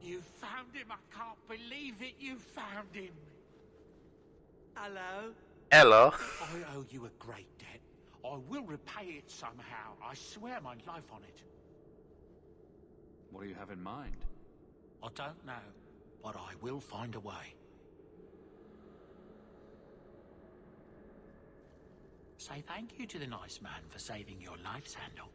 You found him! I can't believe it! You found him! Hello? Hello. I owe you a great debt. I will repay it somehow. I swear my life on it. What do you have in mind? I don't know, but I will find a way. Say thank you to the nice man for saving your life, Sandal.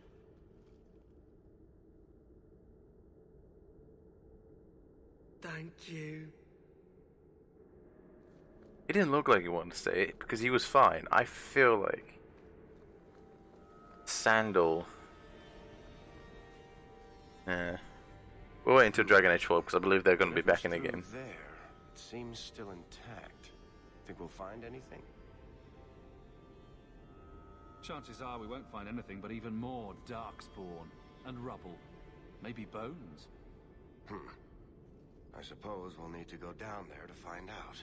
Thank you. he didn't look like he wanted to say it because he was fine. I feel like Sandal. We'll wait until Dragon Age 4 because I believe they're going to be back in again. There, it seems still intact. Think we'll find anything? Chances are we won't find anything but even more darkspawn and rubble. Maybe bones. I suppose we'll need to go down there to find out.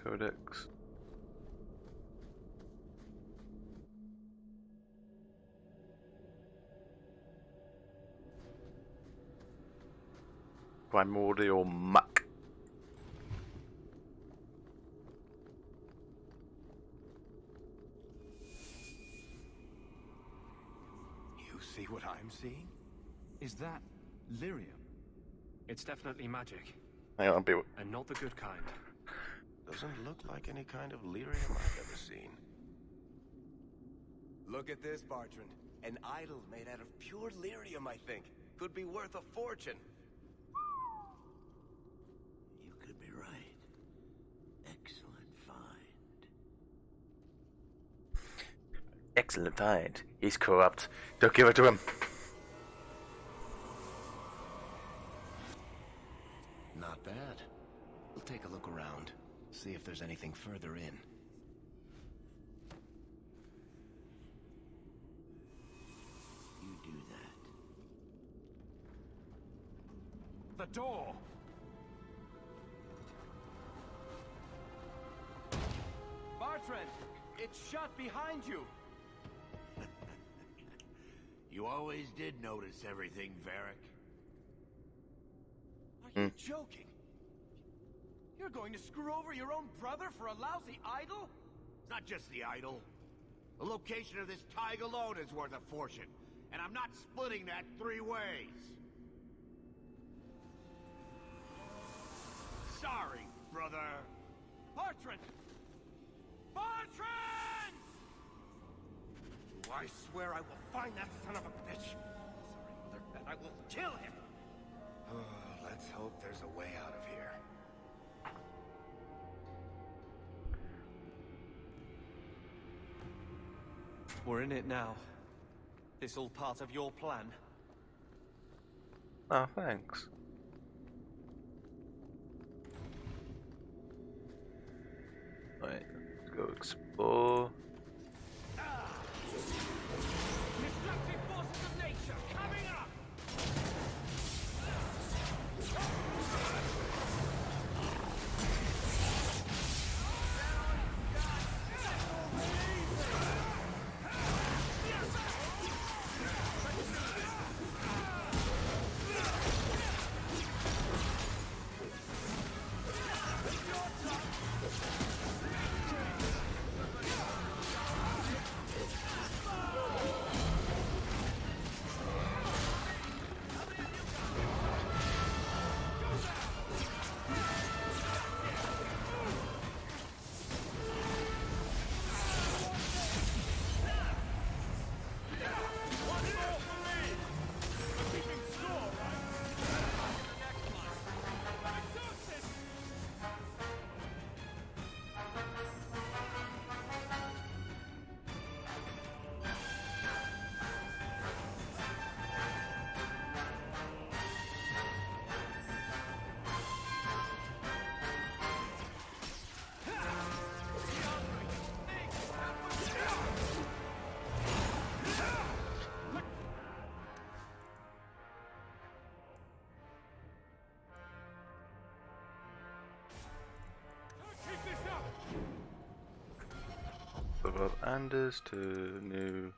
Codex. Primordial muck. You see what I'm seeing? Is that lyrium? It's definitely magic. Hang on, be. And not the good kind. Doesn't look like any kind of lyrium I've ever seen. Look at this, Bartrand. An idol made out of pure lyrium, I think. Could be worth a fortune. You could be right. Excellent find. Excellent find. He's corrupt. Don't give it to him. Not bad. We'll take a look around. See if there's anything further in. You do that. The door! Bartrand! It's shut behind you! You always did notice everything, Varric. Are you joking? You're going to screw over your own brother for a lousy idol? It's not just the idol. The location of this tag alone is worth a fortune, and I'm not splitting that 3 ways. Sorry, brother. Bartrand! Bartrand! I swear I will find that son of a bitch. Sorry, Mother, and I will kill him. Let's hope there's a way out of here. We're in it now. This all part of your plan? Oh, thanks. Right, let's go explore. Destructive forces of nature coming up! About Anders to new.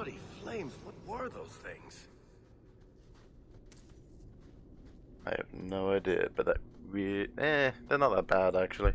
Bloody flames, what were those things? I have no idea, but that they're not that bad actually.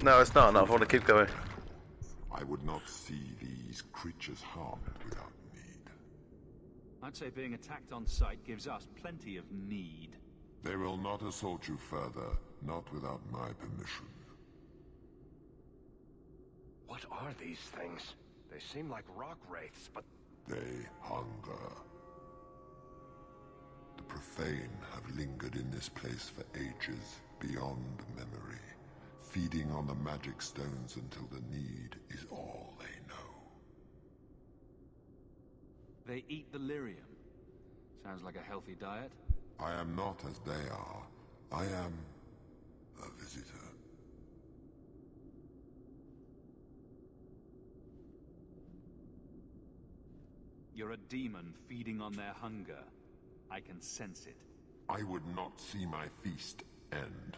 No, it's not enough. I want to keep going. I would not see these creatures harmed without need. I'd say being attacked on sight gives us plenty of need. They will not assault you further, not without my permission. What are these things? They seem like rock wraiths, but... They hunger. The profane have lingered in this place for ages, beyond memory, feeding on the magic stones until the need is all they know. They eat the lyrium. Sounds like a healthy diet. I am not as they are. I am a visitor. You're a demon feeding on their hunger. I can sense it. I would not see my feast end.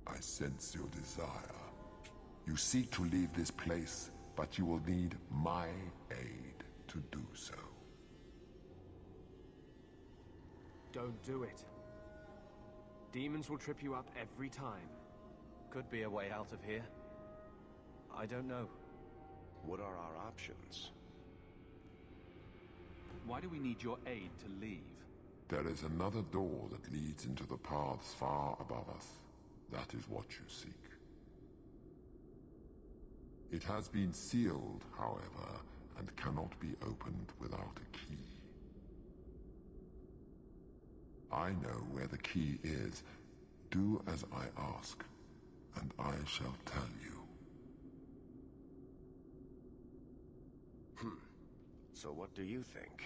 I sense your desire. You seek to leave this place, but you will need my aid to do so. Don't do it. Demons will trip you up every time. Could be a way out of here. I don't know. What are our options? Why do we need your aid to leave? There is another door that leads into the paths far above us. That is what you seek. It has been sealed, however, and cannot be opened without a key. I know where the key is. Do as I ask, and I shall tell you. So what do you think?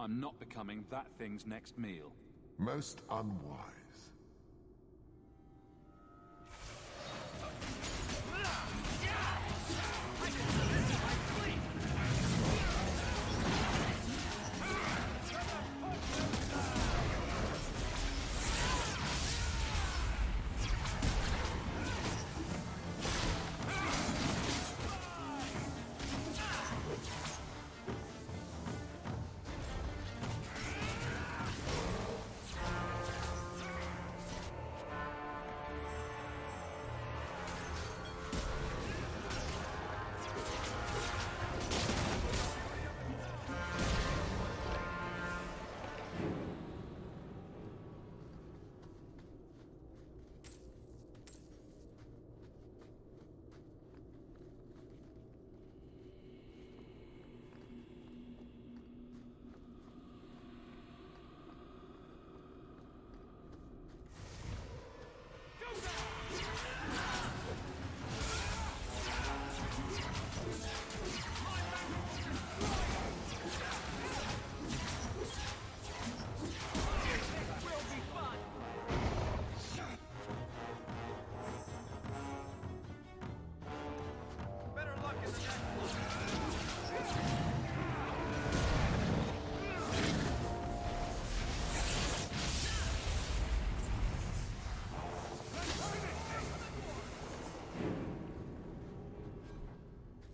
I'm not becoming that thing's next meal. Most unwise.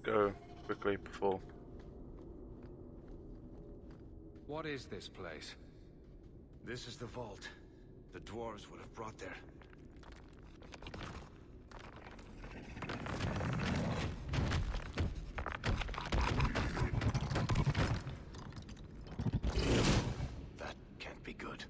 Go quickly before. What is this place? This is the vault. The dwarves would have brought there. That can't be good.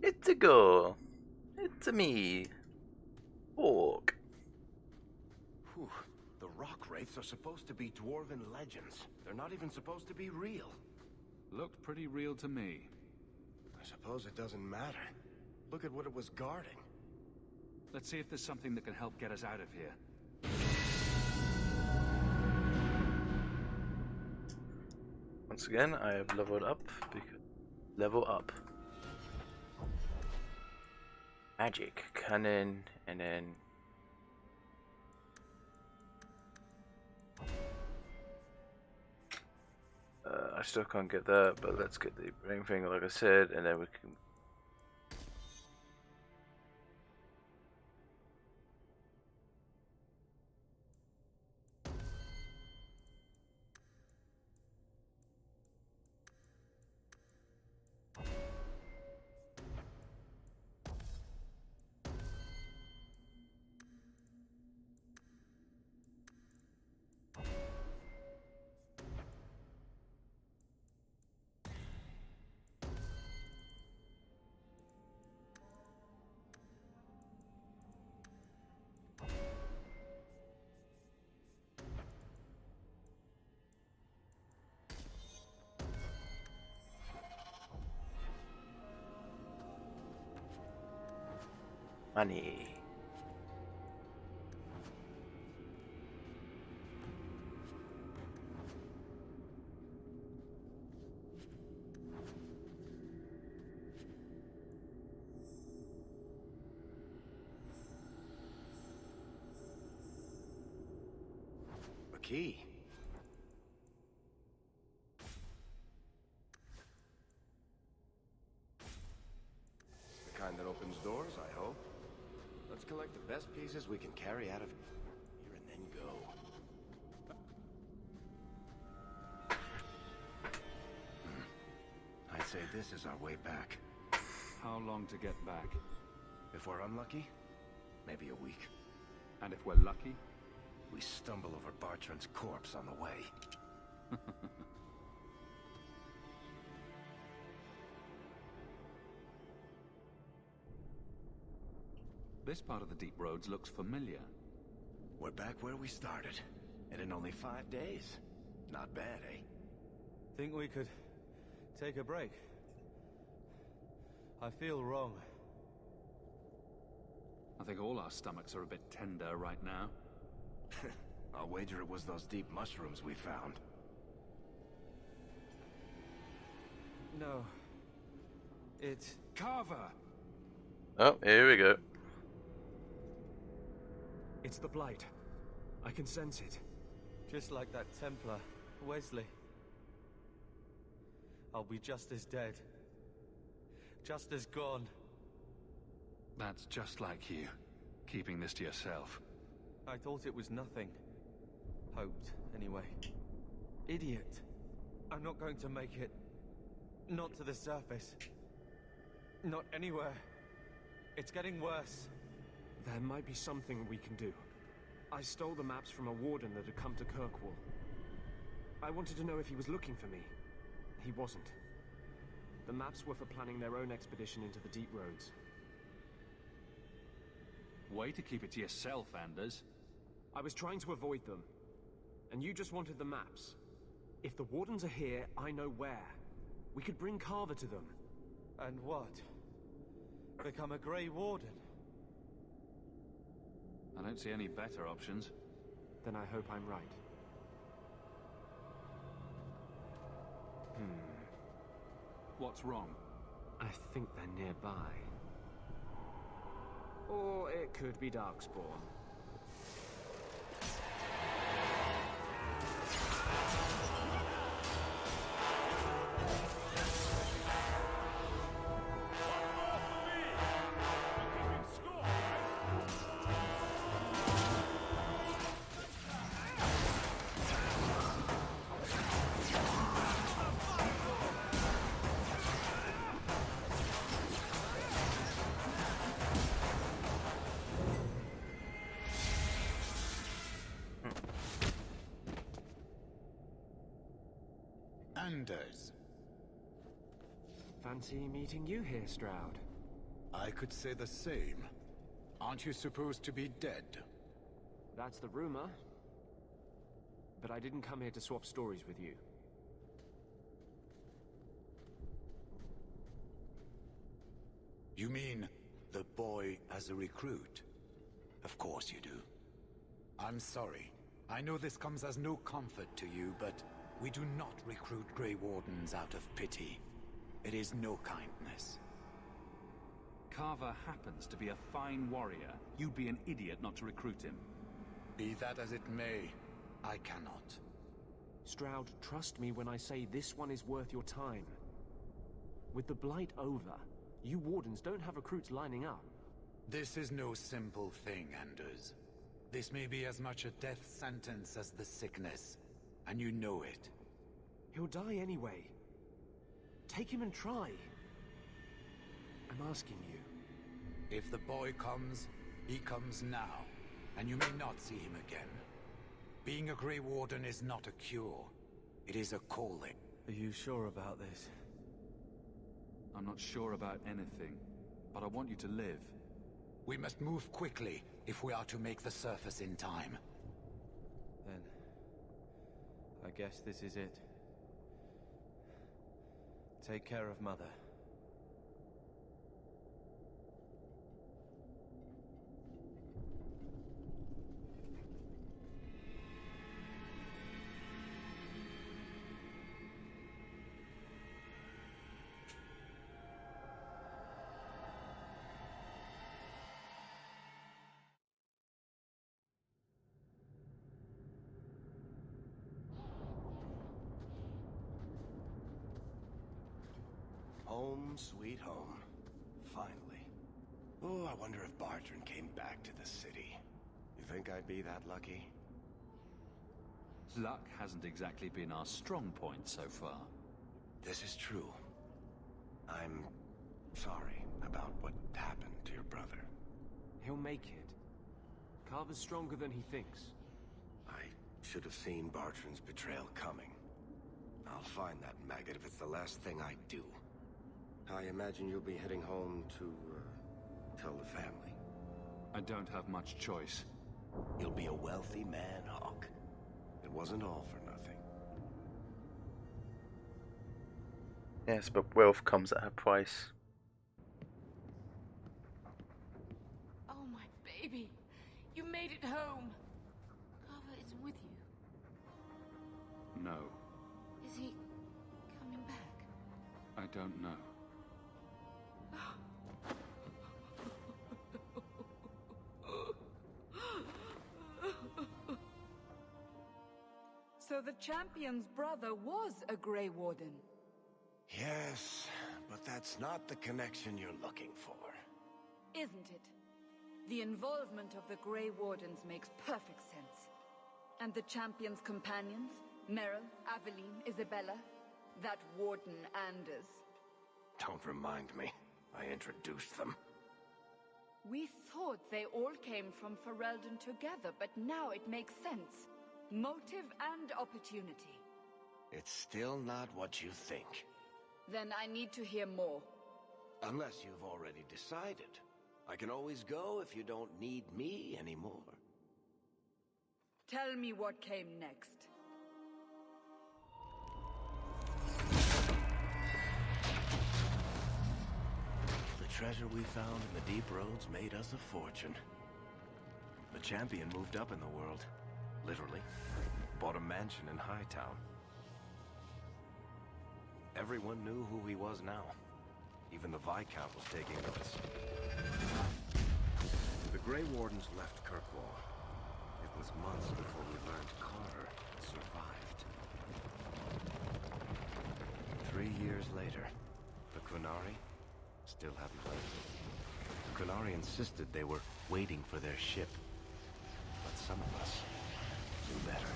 It's a go. It's a me. Orc. Whew. The rock wraiths are supposed to be dwarven legends. They're not even supposed to be real. Looked pretty real to me. I suppose it doesn't matter. Look at what it was guarding. Let's see if there's something that can help get us out of here. Once again, I have leveled up because level up. Magic, cannon, and then I still can't get that, but let's get the ring thing like I said, and then we can. Money. A key. The kind that opens doors, I hope. Let's collect the best pieces we can carry out of here and then go. I'd say this is our way back. How long to get back? If we're unlucky, maybe a week. And if we're lucky? We stumble over Bartrand's corpse on the way. This part of the deep roads looks familiar. We're back where we started, and in only 5 days. Not bad, eh? Think we could take a break? I feel wrong. I think all our stomachs are a bit tender right now. I'll wager it was those deep mushrooms we found. No. It's... Carver! Oh, here we go. It's the Blight. I can sense it. just like that Templar, Wesley. I'll be just as dead. Just as gone. That's just like you, keeping this to yourself. I thought it was nothing. Hoped, anyway. Idiot. I'm not going to make it. Not to the surface. Not anywhere. It's getting worse. There might be something we can do. I stole the maps from a warden that had come to Kirkwall. I wanted to know if he was looking for me. He wasn't. The maps were for planning their own expedition into the deep roads. Way to keep it to yourself, Anders. I was trying to avoid them. And you just wanted the maps. If the wardens are here, I know where. We could bring Carver to them. And what? Become a Grey Warden? I don't see any better options. Then I hope I'm right. What's wrong? I think they're nearby. Or it could be Darkspawn. Anders. Fancy meeting you here, Stroud. I could say the same. Aren't you supposed to be dead? That's the rumor. But I didn't come here to swap stories with you. You mean the boy as a recruit? Of course you do. I'm sorry. I know this comes as no comfort to you, but we do not recruit Grey Wardens out of pity. It is no kindness. Carver happens to be a fine warrior. You'd be an idiot not to recruit him. Be that as it may, I cannot. Stroud, trust me when I say this one is worth your time. With the Blight over, you Wardens don't have recruits lining up. This is no simple thing, Anders. This may be as much a death sentence as the sickness, and you know it. He'll die anyway. Take him and try. I'm asking you. If the boy comes, he comes now, and you may not see him again. Being a Grey Warden is not a cure. It is a calling. Are you sure about this? I'm not sure about anything, but I want you to live. We must move quickly if we are to make the surface in time. Then, I guess this is it. Take care of Mother. Home, sweet home. Finally. Oh, I wonder if Bartrand came back to the city. You think I'd be that lucky? Luck hasn't exactly been our strong point so far. This is true. I'm sorry about what happened to your brother. He'll make it. Carver's stronger than he thinks. I should have seen Bartrand's betrayal coming. I'll find that maggot if it's the last thing I do. I imagine you'll be heading home to, tell the family. I don't have much choice. You'll be a wealthy man, Hawk. It wasn't all for nothing. Yes, but wealth comes at a price. Oh, my baby. You made it home. Carver isn't with you. No. Is he coming back? I don't know. So the champion's brother was a Grey Warden. Yes, but that's not the connection you're looking for. Isn't it? The involvement of the Grey Wardens makes perfect sense. And the champion's companions? Merrill, Aveline, Isabella? That Warden Anders. Don't remind me. I introduced them. We thought they all came from Ferelden together, but now it makes sense. Motive and opportunity. It's still not what you think. Then I need to hear more. Unless you've already decided. I can always go if you don't need me anymore. Tell me what came next. The treasure we found in the deep roads made us a fortune. The champion moved up in the world. Literally. Bought a mansion in Hightown. Everyone knew who he was now. Even the Viscount was taking notice. The Grey Wardens left Kirkwall. It was months before we learned Carver survived. 3 years later, the Qunari still hadn't left. The Qunari insisted they were waiting for their ship. But some of us knew better.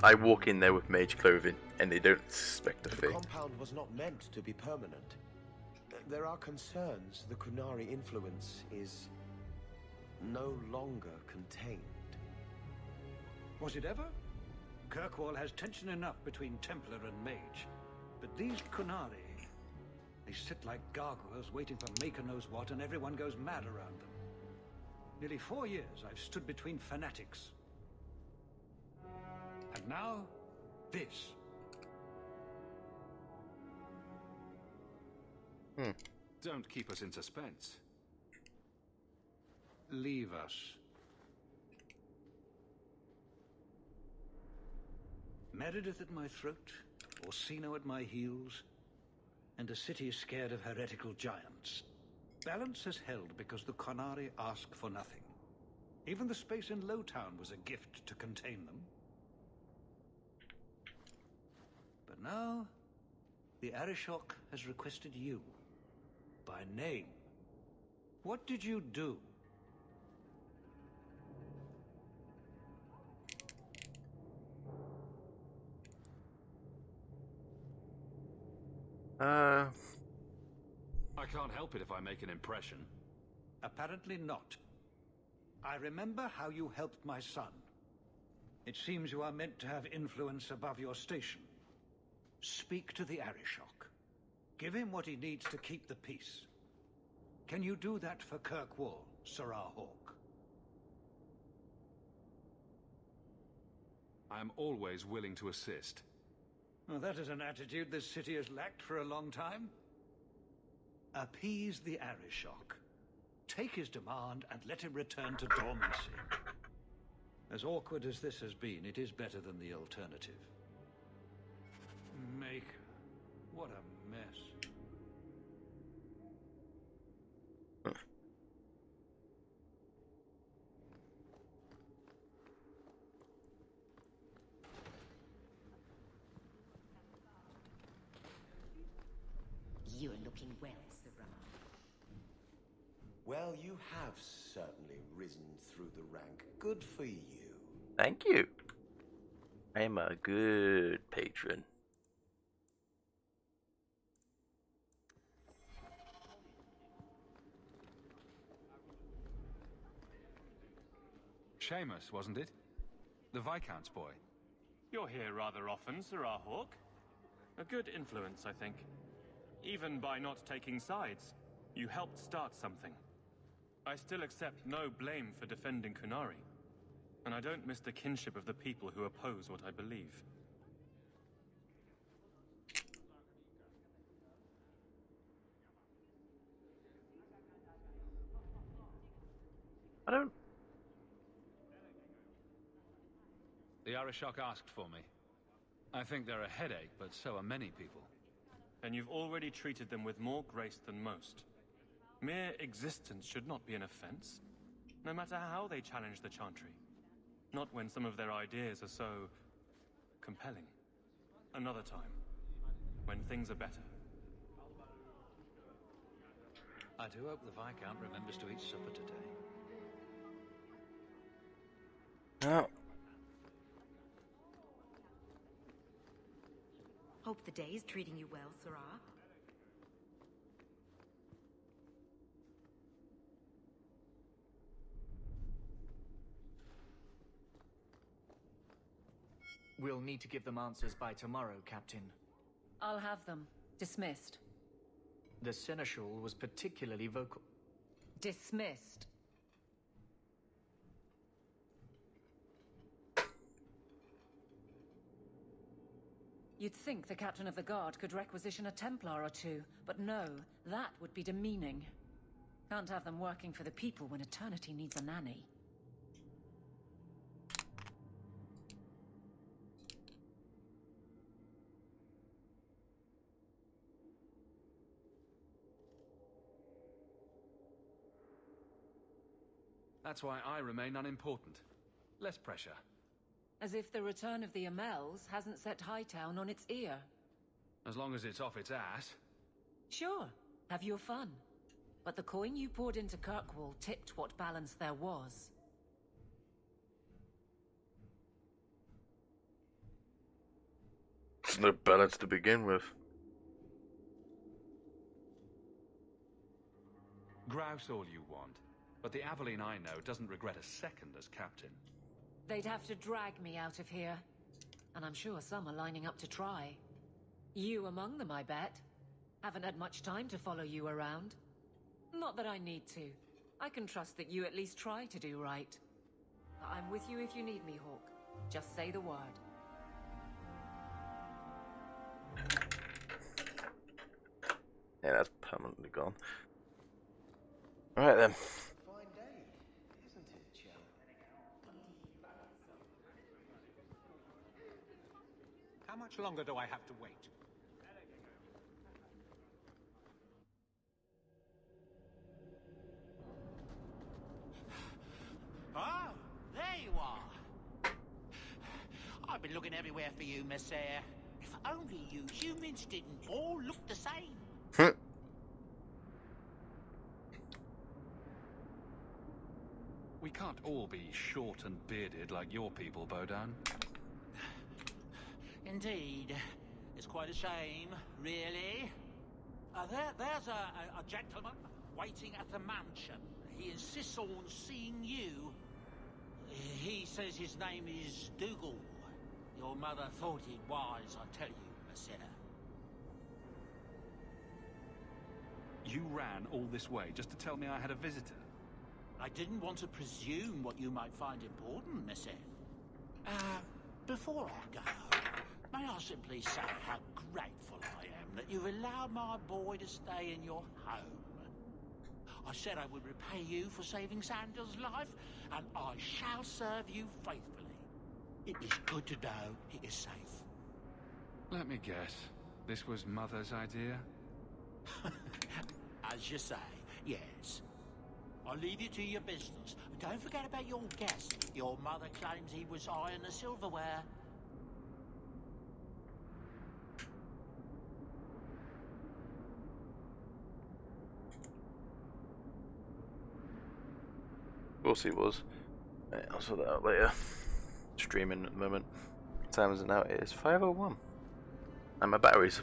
I walk in there with mage clothing and they don't suspect a The thing. compound was not meant to be permanent. There are concerns the Kunari influence is no longer contained. Was it ever? Kirkwall has tension enough between Templar and Mage. But these Kunari, they sit like gargoyles waiting for Maker knows what, and everyone goes mad around them. Nearly 4 years I've stood between fanatics. And now, this. Don't keep us in suspense. Leave us. Meredith at my throat, Orsino at my heels, and a city scared of heretical giants. Balance has held because the Qunari ask for nothing. Even the space in Lowtown was a gift to contain them. But now, the Arishok has requested you. By name. What did you do? I can't help it if I make an impression. Apparently not. I remember how you helped my son. It seems you are meant to have influence above your station. Speak to the Arishok. Give him what he needs to keep the peace. Can you do that for Kirkwall, Sirrah Hawk? I am always willing to assist. Well, that is an attitude this city has lacked for a long time. Appease the Arishok. Take his demand and let him return to dormancy. As awkward as this has been, it is better than the alternative. Maker. What a mess. You're looking well, Sirrah. Well, you have certainly risen through the rank. Good for you. Thank you. I am a good patron. Seamus, wasn't it? The Viscount's boy. You're here rather often, Sirrah Hawk. A good influence, I think. Even by not taking sides, you helped start something. I still accept no blame for defending Kunari, and I don't miss the kinship of the people who oppose what I believe. I don't... The Arishok asked for me. I think they're a headache, but so are many people. And you've already treated them with more grace than most. Mere existence should not be an offense, no matter how they challenge the Chantry. Not when some of their ideas are so compelling. Another time, when things are better. I do hope the Viscount remembers to eat supper today. Oh. Hope the day is treating you well, Sirrah. We'll need to give them answers by tomorrow, Captain. I'll have them. Dismissed. The Seneschal was particularly vocal. Dismissed. You'd think the Captain of the Guard could requisition a Templar or two, but no, that would be demeaning. Can't have them working for the people when eternity needs a nanny. That's why I remain unimportant. Less pressure. As if the return of the Amels hasn't set Hightown on its ear. As long as it's off its ass. Sure, have your fun. But the coin you poured into Kirkwall tipped what balance there was. was no balance to begin with. Grouse all you want, but the Aveline I know doesn't regret a second as captain. They'd have to drag me out of here. And I'm sure some are lining up to try. You among them, I bet. Haven't had much time to follow you around. Not that I need to. I can trust that you at least try to do right. I'm with you if you need me, Hawk. Just say the word. Yeah, that's permanently gone. Alright then. Fine day, isn't it, Joe? How much longer do I have to wait? Oh, there you are. I've been looking everywhere for you, Monsieur. If only you humans didn't all look the same. We can't all be short and bearded like your people, Bodan. Indeed. It's quite a shame, really. There's a gentleman waiting at the mansion. He insists on seeing you. He says his name is Dougal. Your mother thought it wise, I tell you, Monsieur. You ran all this way just to tell me I had a visitor. I didn't want to presume what you might find important, Monsieur. Before I go, may I simply say how grateful I am that you've allowed my boy to stay in your home. I said I would repay you for saving Sandal's life, and I shall serve you faithfully. It is good to know he is safe. Let me guess. This was Mother's idea? As you say, yes. I'll leave you to your business. Don't forget about your guest. Your mother claims he was eyeing the silverware. Of course he was. Right, I'll sort that out later. Streaming at the moment. What time is it now? It is 5:01. And my batteries.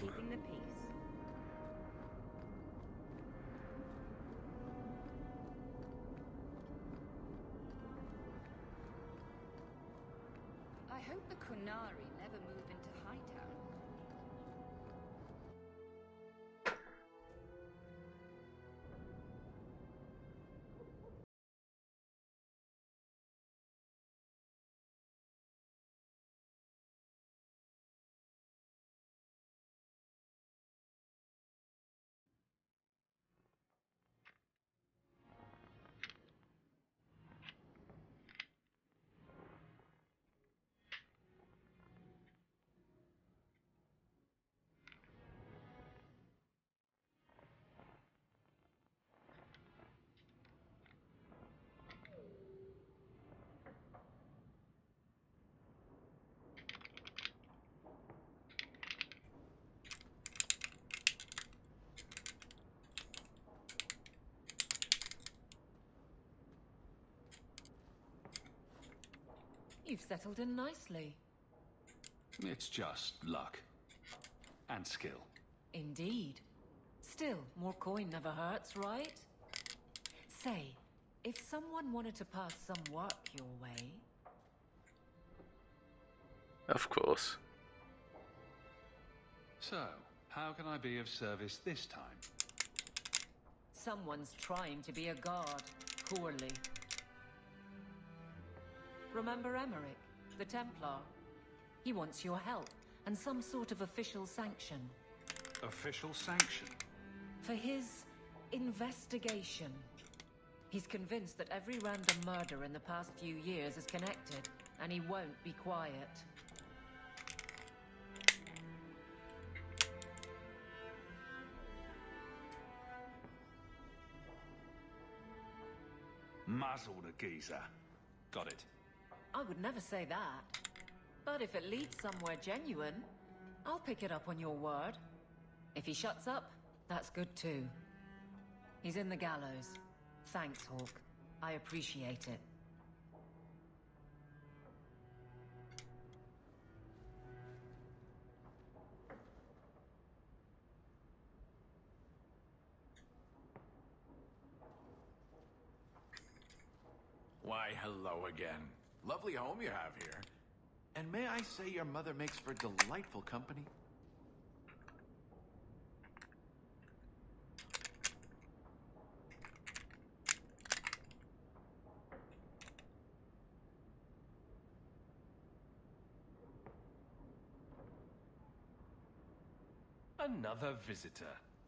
I hope the Kunari never move into Hightown. You've settled in nicely. It's just luck. And skill. Indeed. Still, more coin never hurts, right? Say, if someone wanted to pass some work your way... Of course. So, how can I be of service this time? Someone's trying to be a guard, poorly. Remember Emmerich, the Templar? He wants your help, and some sort of official sanction. Official sanction? For his investigation. He's convinced that every random murder in the past few years is connected, and he won't be quiet. Muzzle the geezer. Got it. I would never say that. But if it leads somewhere genuine, I'll pick it up on your word. If he shuts up, that's good too. He's in the gallows. Thanks, Hawk. I appreciate it. Why, hello again. Lovely home you have here. And may I say your mother makes for delightful company? Another visitor.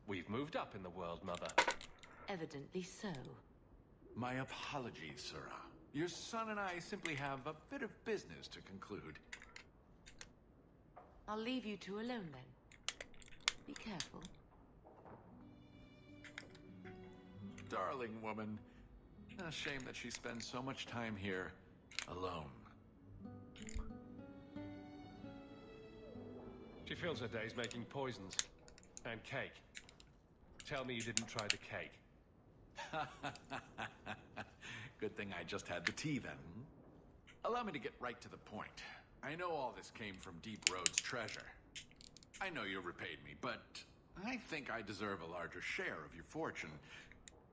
We've moved up in the world, Mother. Evidently so. My apologies, Sarah. Your son and I simply have a bit of business to conclude. I'll leave you two alone then. Be careful. Darling woman. A shame that she spends so much time here alone. She fills her days making poisons. And cake. Tell me you didn't try the cake. Good thing I just had the tea then. Allow me to get right to the point. I know all this came from Deep Road's treasure. I know you repaid me, but I think I deserve a larger share of your fortune.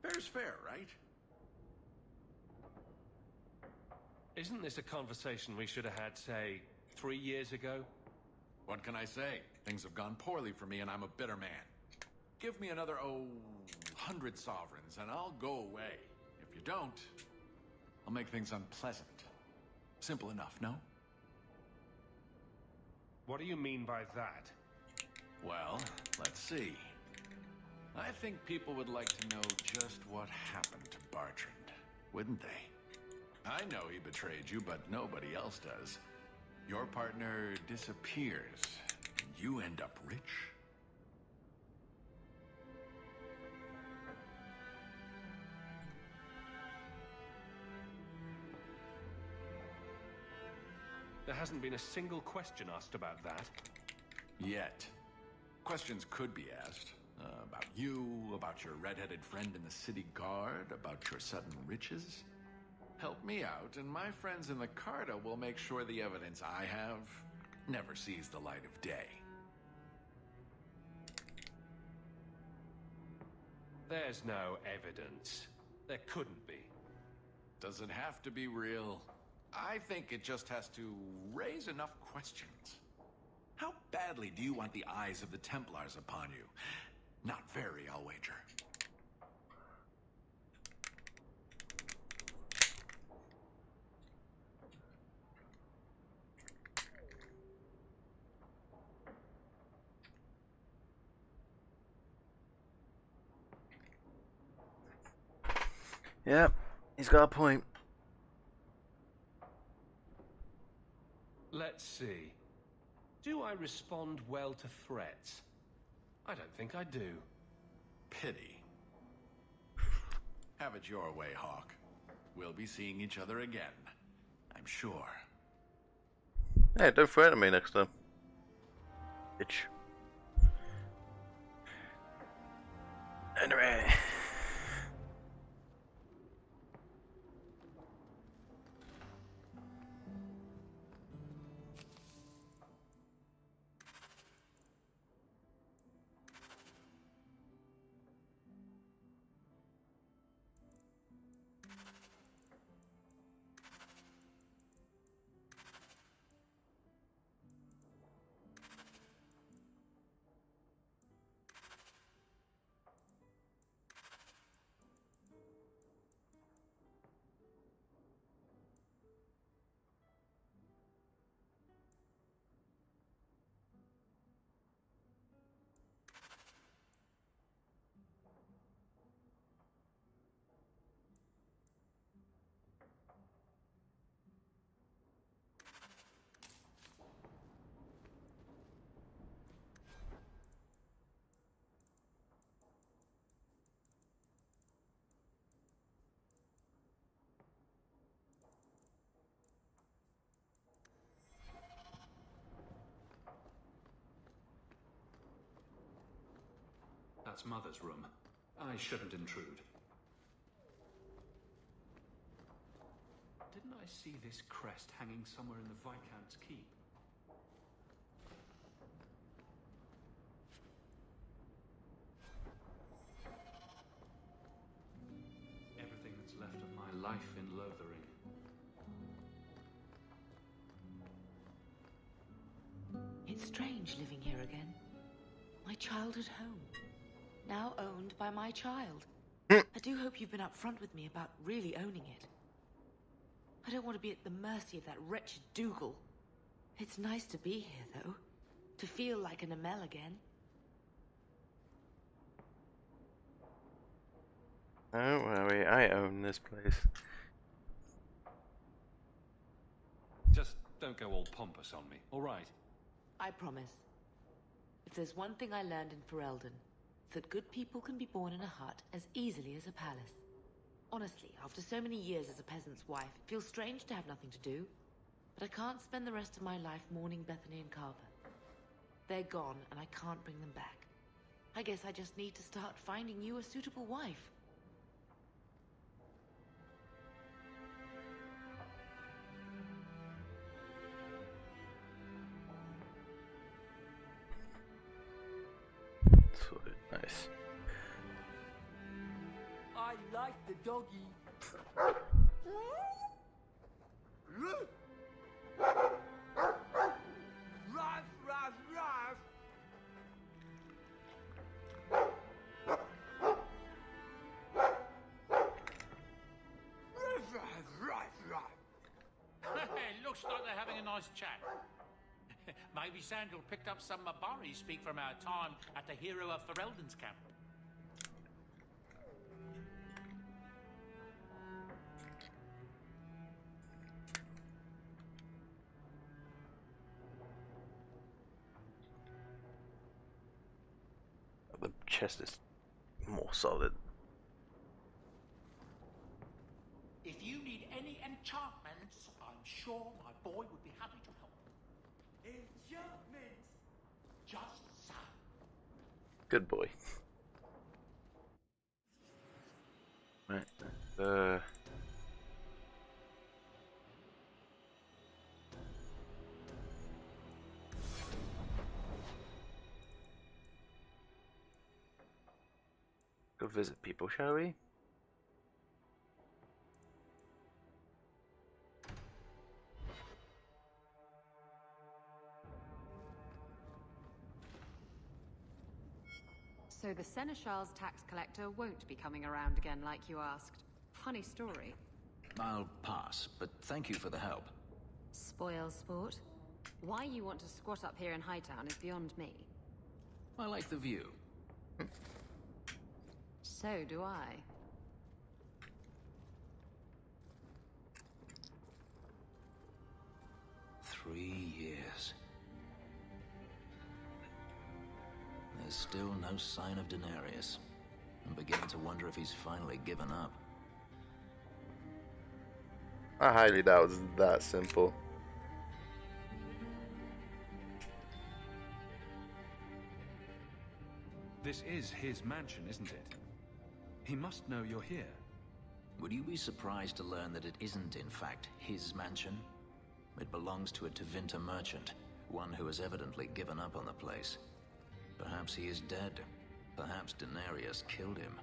Fair's fair, right? Isn't this a conversation we should have had, say, 3 years ago? What can I say? Things have gone poorly for me and I'm a bitter man. Give me another, 100 sovereigns and I'll go away. If you don't, I'll make things unpleasant. Simple enough, no? What do you mean by that? Well, let's see. I think people would like to know just what happened to Bartrand, wouldn't they? I know he betrayed you, but nobody else does. Your partner disappears, and you end up rich. There hasn't been a single question asked about that. Yet. Questions could be asked. About you, about your red-headed friend in the city guard, about your sudden riches. Help me out, and my friends in the Carta will make sure the evidence I have never sees the light of day. There's no evidence. There couldn't be. Does it have to be real? I think it just has to raise enough questions. How badly do you want the eyes of the Templars upon you? Not very, I'll wager. Yeah, he's got a point. Let's see. Do I respond well to threats? I don't think I do. Pity. Have it your way, Hawk. We'll be seeing each other again, I'm sure. Hey, don't threaten me next time. Bitch. Anyway. That's Mother's room. I shouldn't intrude. Didn't I see this crest hanging somewhere in the Viscount's keep? Everything that's left of my life in Lothering. It's strange living here again. My childhood home. Now owned by my child. I do hope you've been upfront with me about really owning it. I don't want to be at the mercy of that wretched Dougal. It's nice to be here, though. To feel like an Amel again. Don't worry, I own this place. Just don't go all pompous on me, all right? I promise. If there's one thing I learned in Ferelden, it's that good people can be born in a hut as easily as a palace. Honestly, after so many years as a peasant's wife, it feels strange to have nothing to do. But I can't spend the rest of my life mourning Bethany and Carver. They're gone, and I can't bring them back. I guess I just need to start finding you a suitable wife. Nice. I like the doggy. Ruff, ruff, ruff. Looks like they're having a nice chat. Maybe Sandal picked up some Mabari speak from our time at the hero of Ferelden's camp. The chest is more solid. If you need any enchantments, I'm sure my boy would be happy to help. Enchantments? Just so. Good boy. Right. Go visit people, shall we? So the Seneschal's tax collector won't be coming around again like you asked. Funny story. I'll pass, but thank you for the help. Spoil sport. Why you want to squat up here in Hightown is beyond me. I like the view. So do I. Three years. There's still no sign of Denarius. I'm beginning to wonder if he's finally given up. I highly doubt it's that simple. This is his mansion, isn't it? He must know you're here. Would you be surprised to learn that it isn't, in fact, his mansion? It belongs to a Tevinter merchant, one who has evidently given up on the place. Perhaps he is dead. Perhaps Denarius killed him.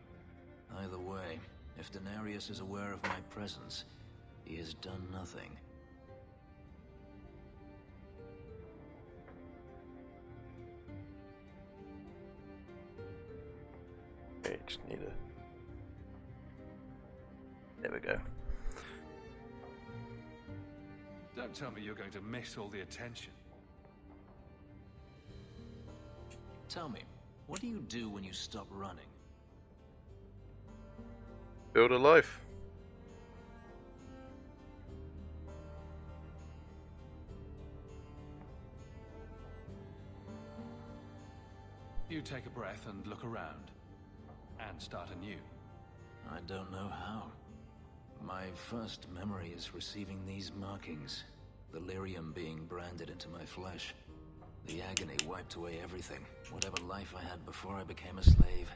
Either way, if Denarius is aware of my presence, he has done nothing. Okay, just need a... There we go. Don't tell me you're going to miss all the attention. Tell me, what do you do when you stop running? Build a life. You take a breath and look around. And start anew. I don't know how. My first memory is receiving these markings. The lyrium being branded into my flesh. The agony wiped away everything. Whatever life I had before I became a slave,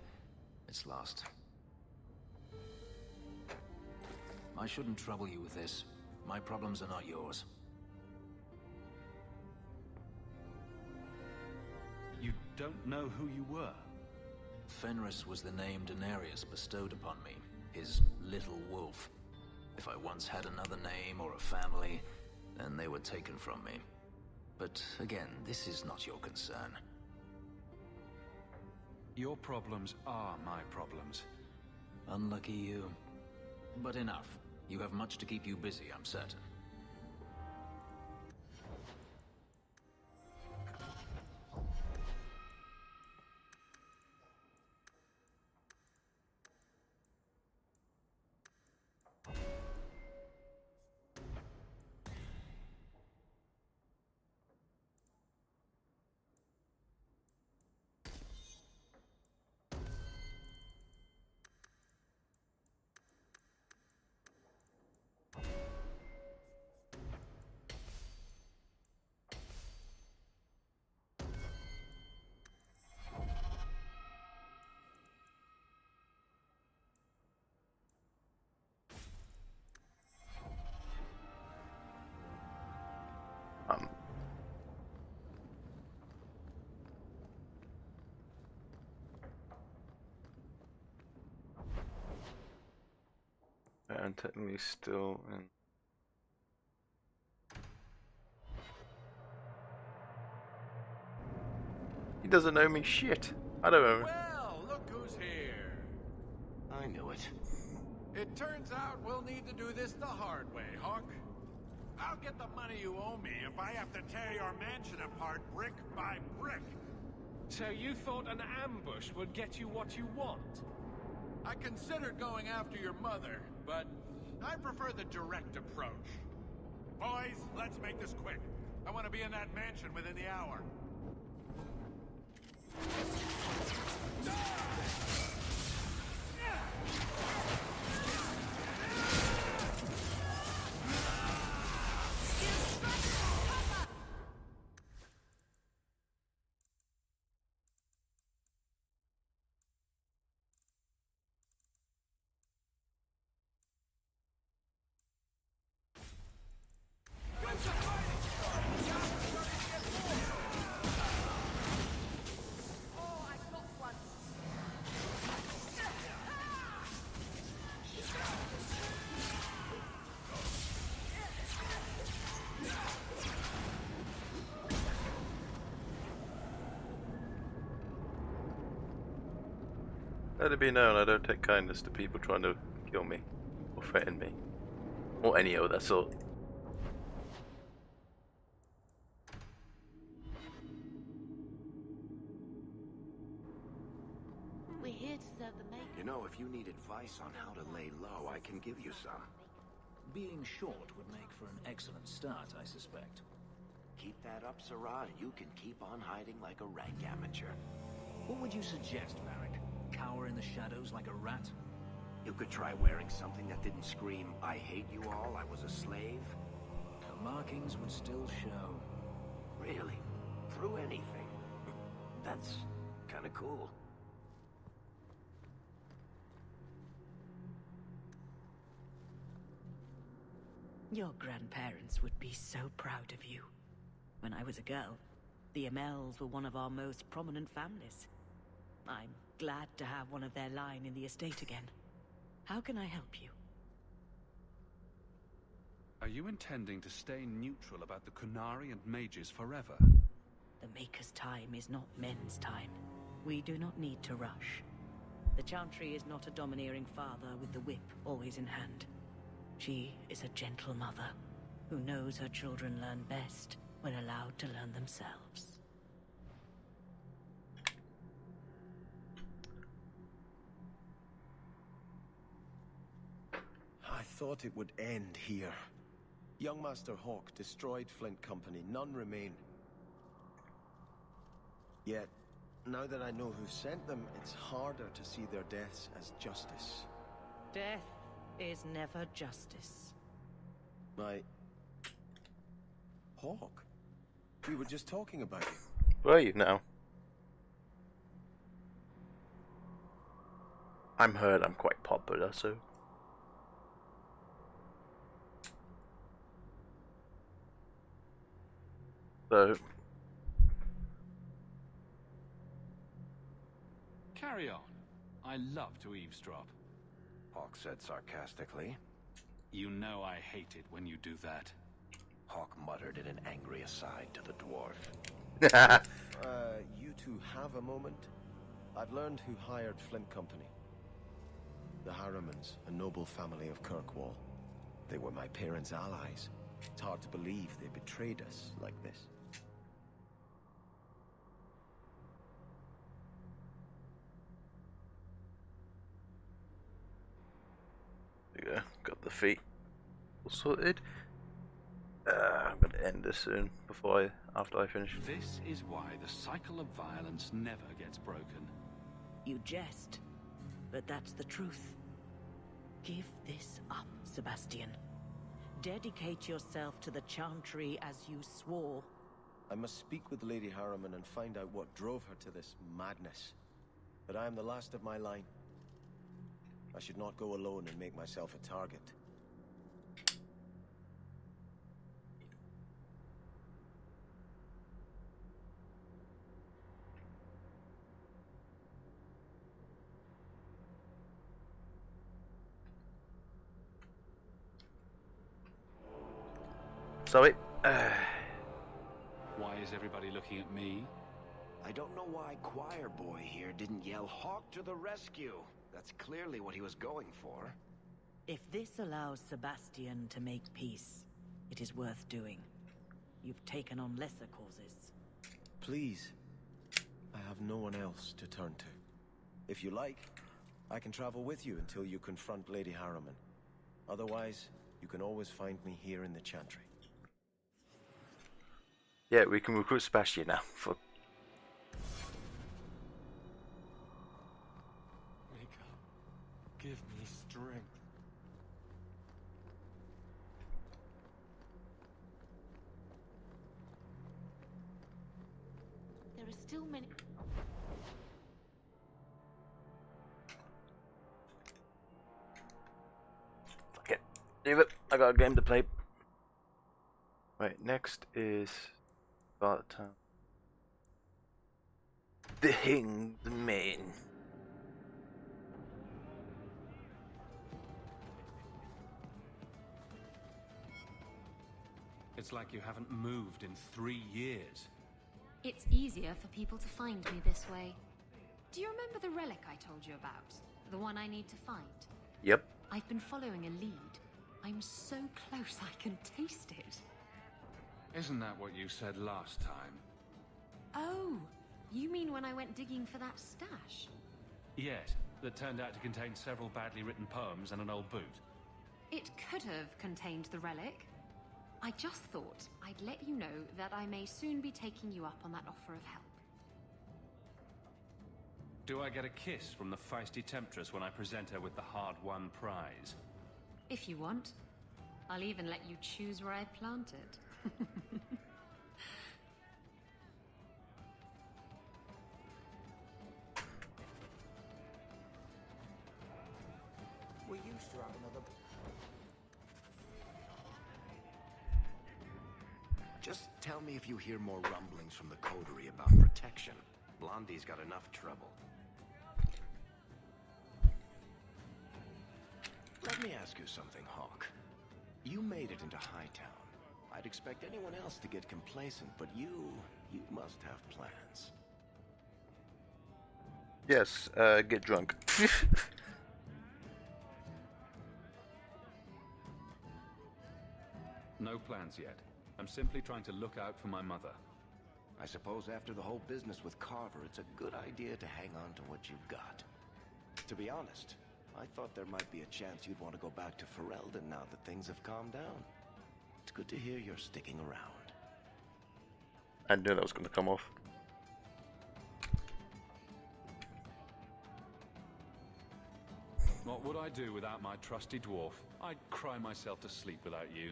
it's lost. I shouldn't trouble you with this. My problems are not yours. You don't know who you were? Fenris was the name Denarius bestowed upon me. His little wolf. If I once had another name or a family, then they were taken from me. But again, this is not your concern. Your problems are my problems. Unlucky you. But enough. You have much to keep you busy, I'm certain. And technically still in. He doesn't owe me shit. I don't know. Well, look who's here. I knew it. It turns out we'll need to do this the hard way, Hawk. I'll get the money you owe me if I have to tear your mansion apart brick by brick. So you thought an ambush would get you what you want? I considered going after your mother, but I prefer the direct approach. Boys, let's make this quick. I want to be in that mansion within the hour. Let it be known, I don't take kindness to people trying to kill me, or threaten me, or any other sort. We're here to serve the mage. You know, if you need advice on how to lay low, I can give you some. Being short would make for an excellent start, I suspect. Keep that up, Sirrah, and you can keep on hiding like a rank amateur. What would you suggest, Varric? Cower in the shadows like a rat? You could try wearing something that didn't scream, I hate you all, I was a slave. The markings would still show. Really? Through anything? That's kinda cool. Your grandparents would be so proud of you. When I was a girl, the Amels were one of our most prominent families. I'm glad to have one of their line in the estate again. How can I help you? Are you intending to stay neutral about the Qunari and mages forever? The Maker's time is not men's time. We do not need to rush. The Chantry is not a domineering father with the whip always in hand. She is a gentle mother who knows her children learn best when allowed to learn themselves. I thought it would end here. Young Master Hawk destroyed Flint Company, none remain. Yet, now that I know who sent them, it's harder to see their deaths as justice. Death is never justice. Hawk? We were just talking about you. Where are you now? I'm heard I'm quite popular, so... Carry on. I love to eavesdrop. Hawk said sarcastically. You know I hate it when you do that. Hawk muttered in an angry aside to the dwarf. You two have a moment? I've learned who hired Flint Company. The Harrimans, a noble family of Kirkwall. They were my parents' allies. It's hard to believe they betrayed us like this. There you go. Got the feet all sorted. I'm gonna end this soon after I finish. This is why the cycle of violence never gets broken. You jest, but that's the truth. Give this up, Sebastian. Dedicate yourself to the Chantry as you swore. I must speak with Lady Harriman and find out what drove her to this madness. But I am the last of my line. I should not go alone and make myself a target. Sorry. Why is everybody looking at me? I don't know why Choir Boy here didn't yell Hawk to the rescue. That's clearly what he was going for. If this allows Sebastian to make peace, it is worth doing. You've taken on lesser causes. Please. I have no one else to turn to. If you like, I can travel with you until you confront Lady Harriman. Otherwise, you can always find me here in the Chantry. Yeah, we can recruit Sebastian now. For Wake up. Give me strength. There are still many... okay, leave it. I got a game to play. Right, next is Bartown. The Hinged Man. It's like you haven't moved in 3 years. It's easier for people to find me this way. Do you remember the relic I told you about? The one I need to find? Yep. I've been following a lead. I'm so close I can taste it. Isn't that what you said last time? Oh, you mean when I went digging for that stash? Yes, that turned out to contain several badly written poems and an old boot. It could have contained the relic. I just thought I'd let you know that I may soon be taking you up on that offer of help. Do I get a kiss from the feisty temptress when I present her with the hard-won prize? If you want. I'll even let you choose where I plant it. We used to have another... Just tell me if you hear more rumblings from the coterie about protection. Blondie's got enough trouble. Let me ask you something, Hawk. You made it into Hightown. I'd expect anyone else to get complacent, but you must have plans. Yes, get drunk. No plans yet. I'm simply trying to look out for my mother. I suppose after the whole business with Carver, it's a good idea to hang on to what you've got. To be honest, I thought there might be a chance you'd want to go back to Ferelden now that things have calmed down. It's good to hear you're sticking around. I knew that was going to come off. What would I do without my trusty dwarf? I'd cry myself to sleep without you.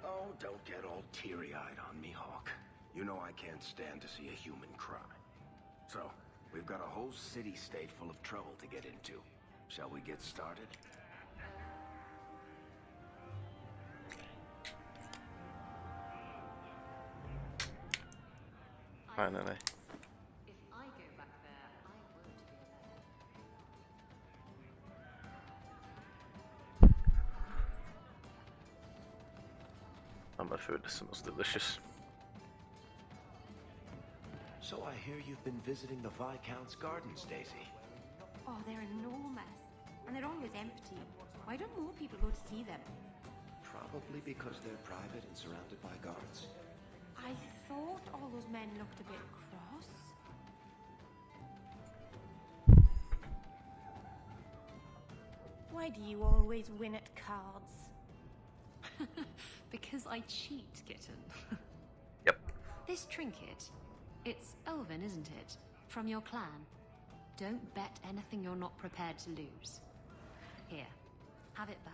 Oh, don't get all teary-eyed on me, Hawk. You know I can't stand to see a human cry. So, we've got a whole city-state full of trouble to get into. Shall we get started? Finally. If I go back there, I won't be alone. I'm gonna food. This smells delicious. So I hear you've been visiting the Viscount's gardens, Daisy. Oh, they're enormous. And they're always empty. Why don't more people go to see them? Probably because they're private and surrounded by guards. I thought all those men looked a bit cross. Why do you always win at cards? Because I cheat, kitten. Yep. This trinket, it's elven, isn't it? From your clan. Don't bet anything you're not prepared to lose. Here, have it back.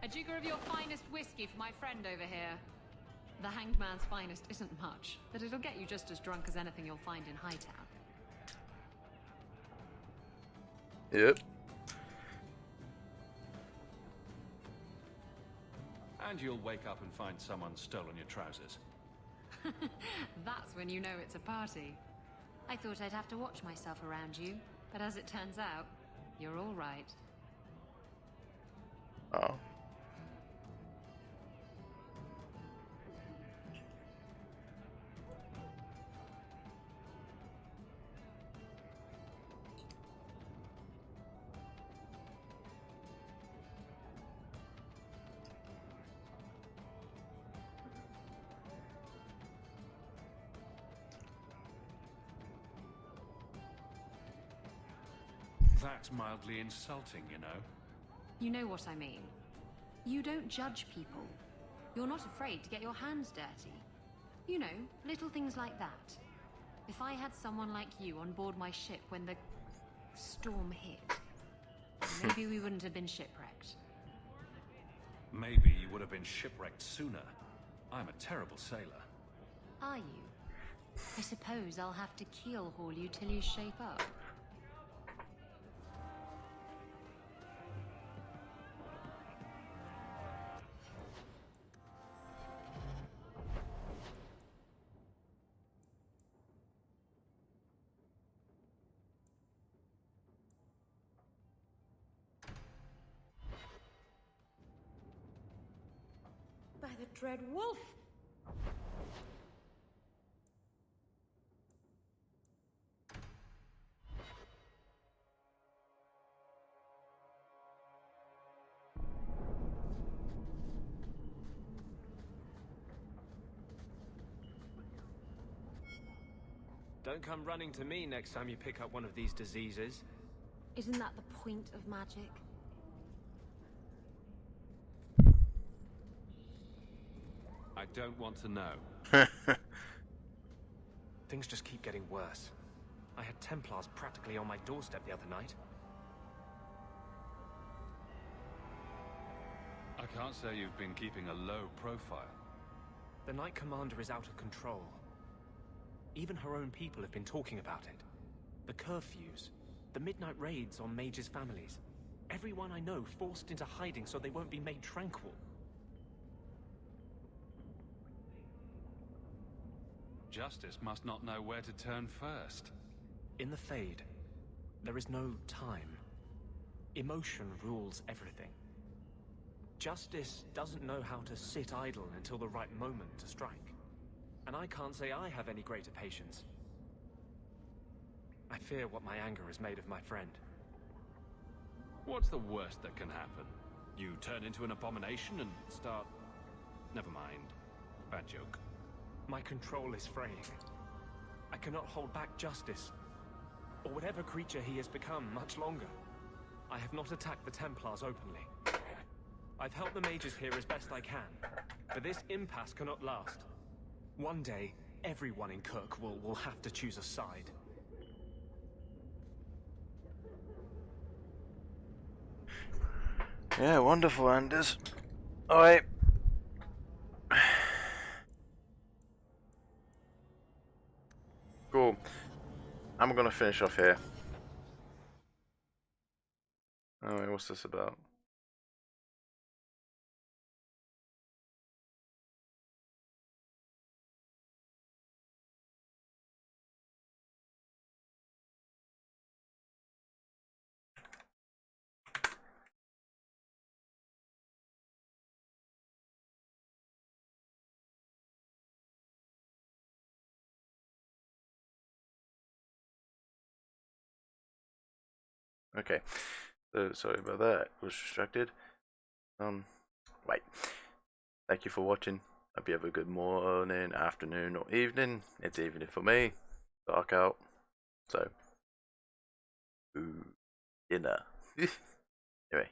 A jigger of your finest whiskey for my friend over here. The Hanged Man's finest isn't much, but it'll get you just as drunk as anything you'll find in Hightown. Yep. And you'll wake up and find someone stolen your trousers. That's when you know it's a party. I thought I'd have to watch myself around you, but as it turns out, you're all right. Oh. That's mildly insulting, you know. You know what I mean. You don't judge people. You're not afraid to get your hands dirty. You know, little things like that. If I had someone like you on board my ship when the storm hit, maybe we wouldn't have been shipwrecked. Maybe you would have been shipwrecked sooner. I'm a terrible sailor. Are you? I suppose I'll have to keel haul you till you shape up. By the dread wolf! Don't come running to me next time you pick up one of these diseases. Isn't that the point of magic? I don't want to know. Things just keep getting worse. I had Templars practically on my doorstep the other night. I can't say you've been keeping a low profile. The Knight Commander is out of control. Even her own people have been talking about it. The curfews, the midnight raids on mages' families. Everyone I know forced into hiding so they won't be made tranquil. Justice must not know where to turn first. In the Fade, there is no time. Emotion rules everything. Justice doesn't know how to sit idle until the right moment to strike. And I can't say I have any greater patience. I fear what my anger has made of my friend. What's the worst that can happen? You turn into an abomination and start... Never mind. Bad joke. My control is fraying. I cannot hold back Justice, or whatever creature he has become, much longer. I have not attacked the Templars openly. I've helped the mages here as best I can, but this impasse cannot last. One day, everyone in Kirkwall will have to choose a side. Yeah, wonderful, Anders. Alright. Cool. I'm gonna finish off here. Alright, what's this about? Okay. So sorry about that. I was distracted. Right. Thank you for watching. Hope you have a good morning, afternoon, or evening. It's evening for me. Dark out. So, ooh, dinner. Anyway.